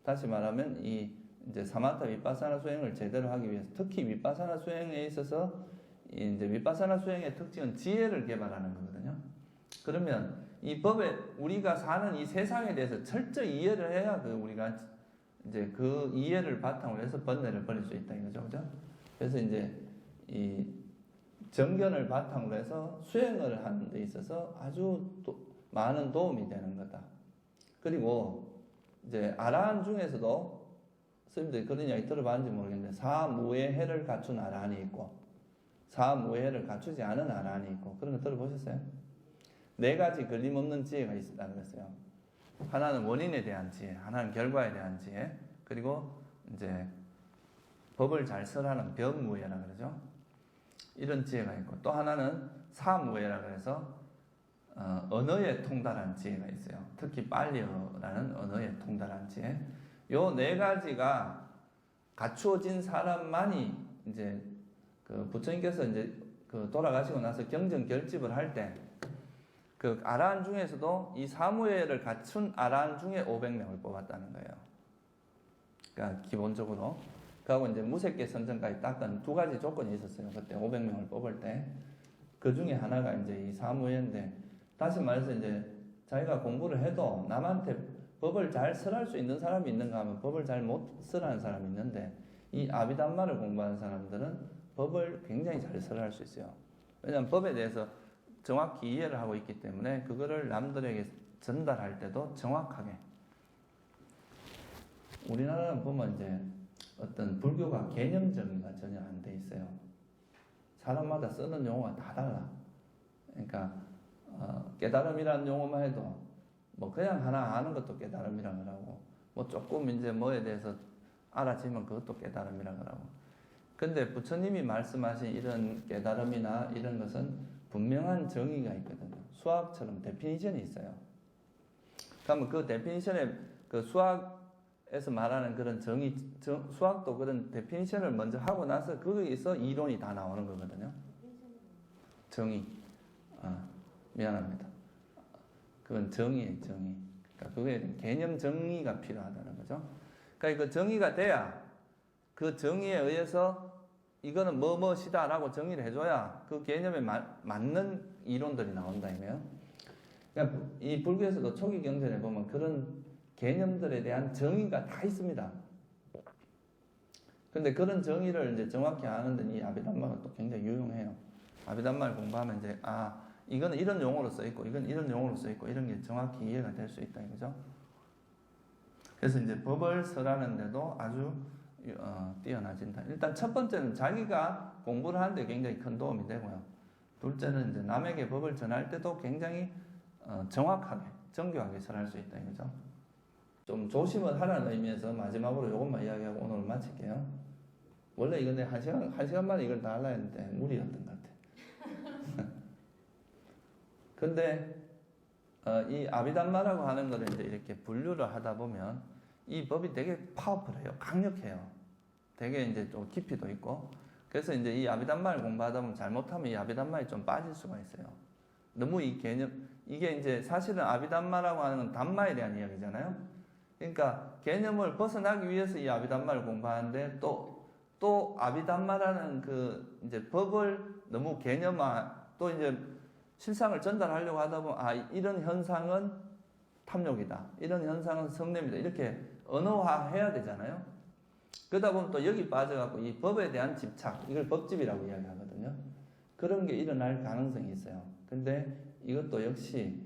다시 말하면 이 이제 사마타 윗바사나 수행을 제대로 하기 위해서, 특히 윗바사나 수행에 있어서 이제 윗바사나 수행의 특징은 지혜를 개발하는 거거든요. 그러면 이 법에 우리가 사는 이 세상에 대해서 철저히 이해를 해야 그 우리가 이제 그 이해를 바탕으로 해서 번뇌를 버릴 수 있다 이거죠, 그죠? 그래서 이제 이 정견을 바탕으로 해서 수행을 하는 데 있어서 아주 많은 도움이 되는 거다. 그리고 이제 아라한 중에서도 스님들이 그런 이야기 들어봤는지 모르겠는데 사무예해를 갖춘 아라한이 있고 사무예해를 갖추지 않은 아라한이 있고 그런 거 들어보셨어요? 네 가지 걸림없는 지혜가 있다고 그랬어요. 하나는 원인에 대한 지혜, 하나는 결과에 대한 지혜, 그리고 이제 법을 잘 설하는 변무예라 그러죠. 이런 지혜가 있고 또 하나는 사무예라 그래서 언어에 통달한 지혜가 있어요. 특히 빨리어라는 언어에 통달한 지혜. 요 네 가지가 갖추어진 사람만이 이제 그 부처님께서 이제 그 돌아가시고 나서 경전 결집을 할 때 그 아라한 중에서도 이 사무예를 갖춘 아라한 중에 500명을 뽑았다는 거예요. 그러니까 기본적으로 그하고 이제 무색계 선정까지 닦은 두 가지 조건이 있었어요. 그때 500명을 뽑을 때 그 중에 하나가 이제 이 사무예인데 다시 말해서 이제 자기가 공부를 해도 남한테 법을 잘 설할 수 있는 사람이 있는가 하면 법을 잘 못 설하는 사람이 있는데 이 아비담마를 공부하는 사람들은 법을 굉장히 잘 설할 수 있어요. 왜냐하면 법에 대해서 정확히 이해를 하고 있기 때문에 그거를 남들에게 전달할 때도 정확하게. 우리나라는 보면 이제 어떤 불교가 개념 정의가 전혀 안 돼 있어요. 사람마다 쓰는 용어가 다 달라. 그러니까 깨달음이라는 용어만 해도 뭐 그냥 하나 아는 것도 깨달음이라고 하고 뭐 조금 이제 뭐에 대해서 알아지면 그것도 깨달음이라고 하고. 근데 부처님이 말씀하신 이런 깨달음이나 이런 것은 분명한 정의가 있거든요. 수학처럼 데피니션이 있어요. 그러면 그 데피니션에 그 수학에서 말하는 그런 정의, 수학도 그런 데피니션을 먼저 하고 나서 거기서 이론이 다 나오는 거거든요. 정의. 미안합니다. 그건 정의예요, 정의. 그러니까 그게 개념 정의가 필요하다는 거죠. 그러니까 그 정의가 돼야 그 정의에 의해서 이거는 뭐뭐시다라고 정의를 해줘야 그 개념에 맞는 이론들이 나온다 이거예요. 그러니까 이 불교에서도 초기 경전에 보면 그런 개념들에 대한 정의가 다 있습니다. 근데 그런 정의를 이제 정확히 아는 데는 이 아비담마가 또 굉장히 유용해요. 아비담마를 공부하면 이제 이거는 이런 용어로 써 있고 이건 이런 용어로 써 있고 이런 게 정확히 이해가 될 수 있다 이거죠. 그래서 이제 법을 설하는데도 아주 뛰어나진다. 일단 첫 번째는 자기가 공부를 하는데 굉장히 큰 도움이 되고요. 둘째는 이제 남에게 법을 전할 때도 굉장히 정확하게, 정교하게 설할 수 있다 이거죠. 좀 조심을 하라는 의미에서 마지막으로 이것만 이야기하고 오늘 마칠게요. 원래 이거 내가 한 시간 만에 이걸 다 하려 했는데 무리였던 것 같아. 근데 이 아비담마라고 하는 거를 이제 이렇게 분류를 하다 보면 이 법이 되게 파워풀해요. 강력해요. 되게 이제 좀 깊이도 있고. 그래서 이제 이 아비담마를 공부하다 보면 잘못하면 이 아비담마에 좀 빠질 수가 있어요. 너무 이 개념, 이게 이제 사실은 아비담마라고 하는 건 담마에 대한 이야기잖아요. 그러니까 개념을 벗어나기 위해서 이 아비담마를 공부하는데 또 아비담마라는 그 이제 법을 너무 개념화, 또 이제 실상을 전달하려고 하다 보면 이런 현상은 탐욕이다. 이런 현상은 성냄이다. 이렇게 언어화해야 되잖아요. 그러다 보면 또 여기 빠져갖고 이 법에 대한 집착, 이걸 법집이라고 이야기하거든요. 그런 게 일어날 가능성이 있어요. 근데 이것도 역시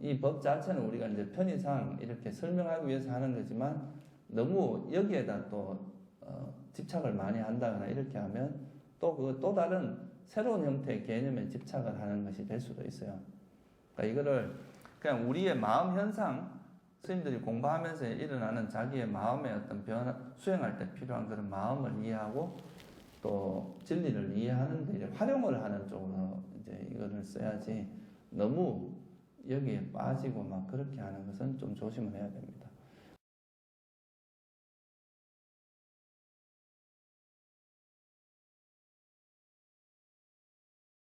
이 법 자체는 우리가 이제 편의상 이렇게 설명하기 위해서 하는 거지만 너무 여기에다 또 집착을 많이 한다거나 이렇게 하면 또 다른 새로운 형태의 개념에 집착을 하는 것이 될 수도 있어요. 그러니까 이거를 그냥 우리의 마음 현상, 스님들이 공부하면서 일어나는 자기의 마음의 어떤 변화, 수행할 때 필요한 그런 마음을 이해하고 또 진리를 이해하는데 이제 활용을 하는 쪽으로 이제 이거를 써야지 너무 여기에 빠지고 막 그렇게 하는 것은 좀 조심을 해야 됩니다.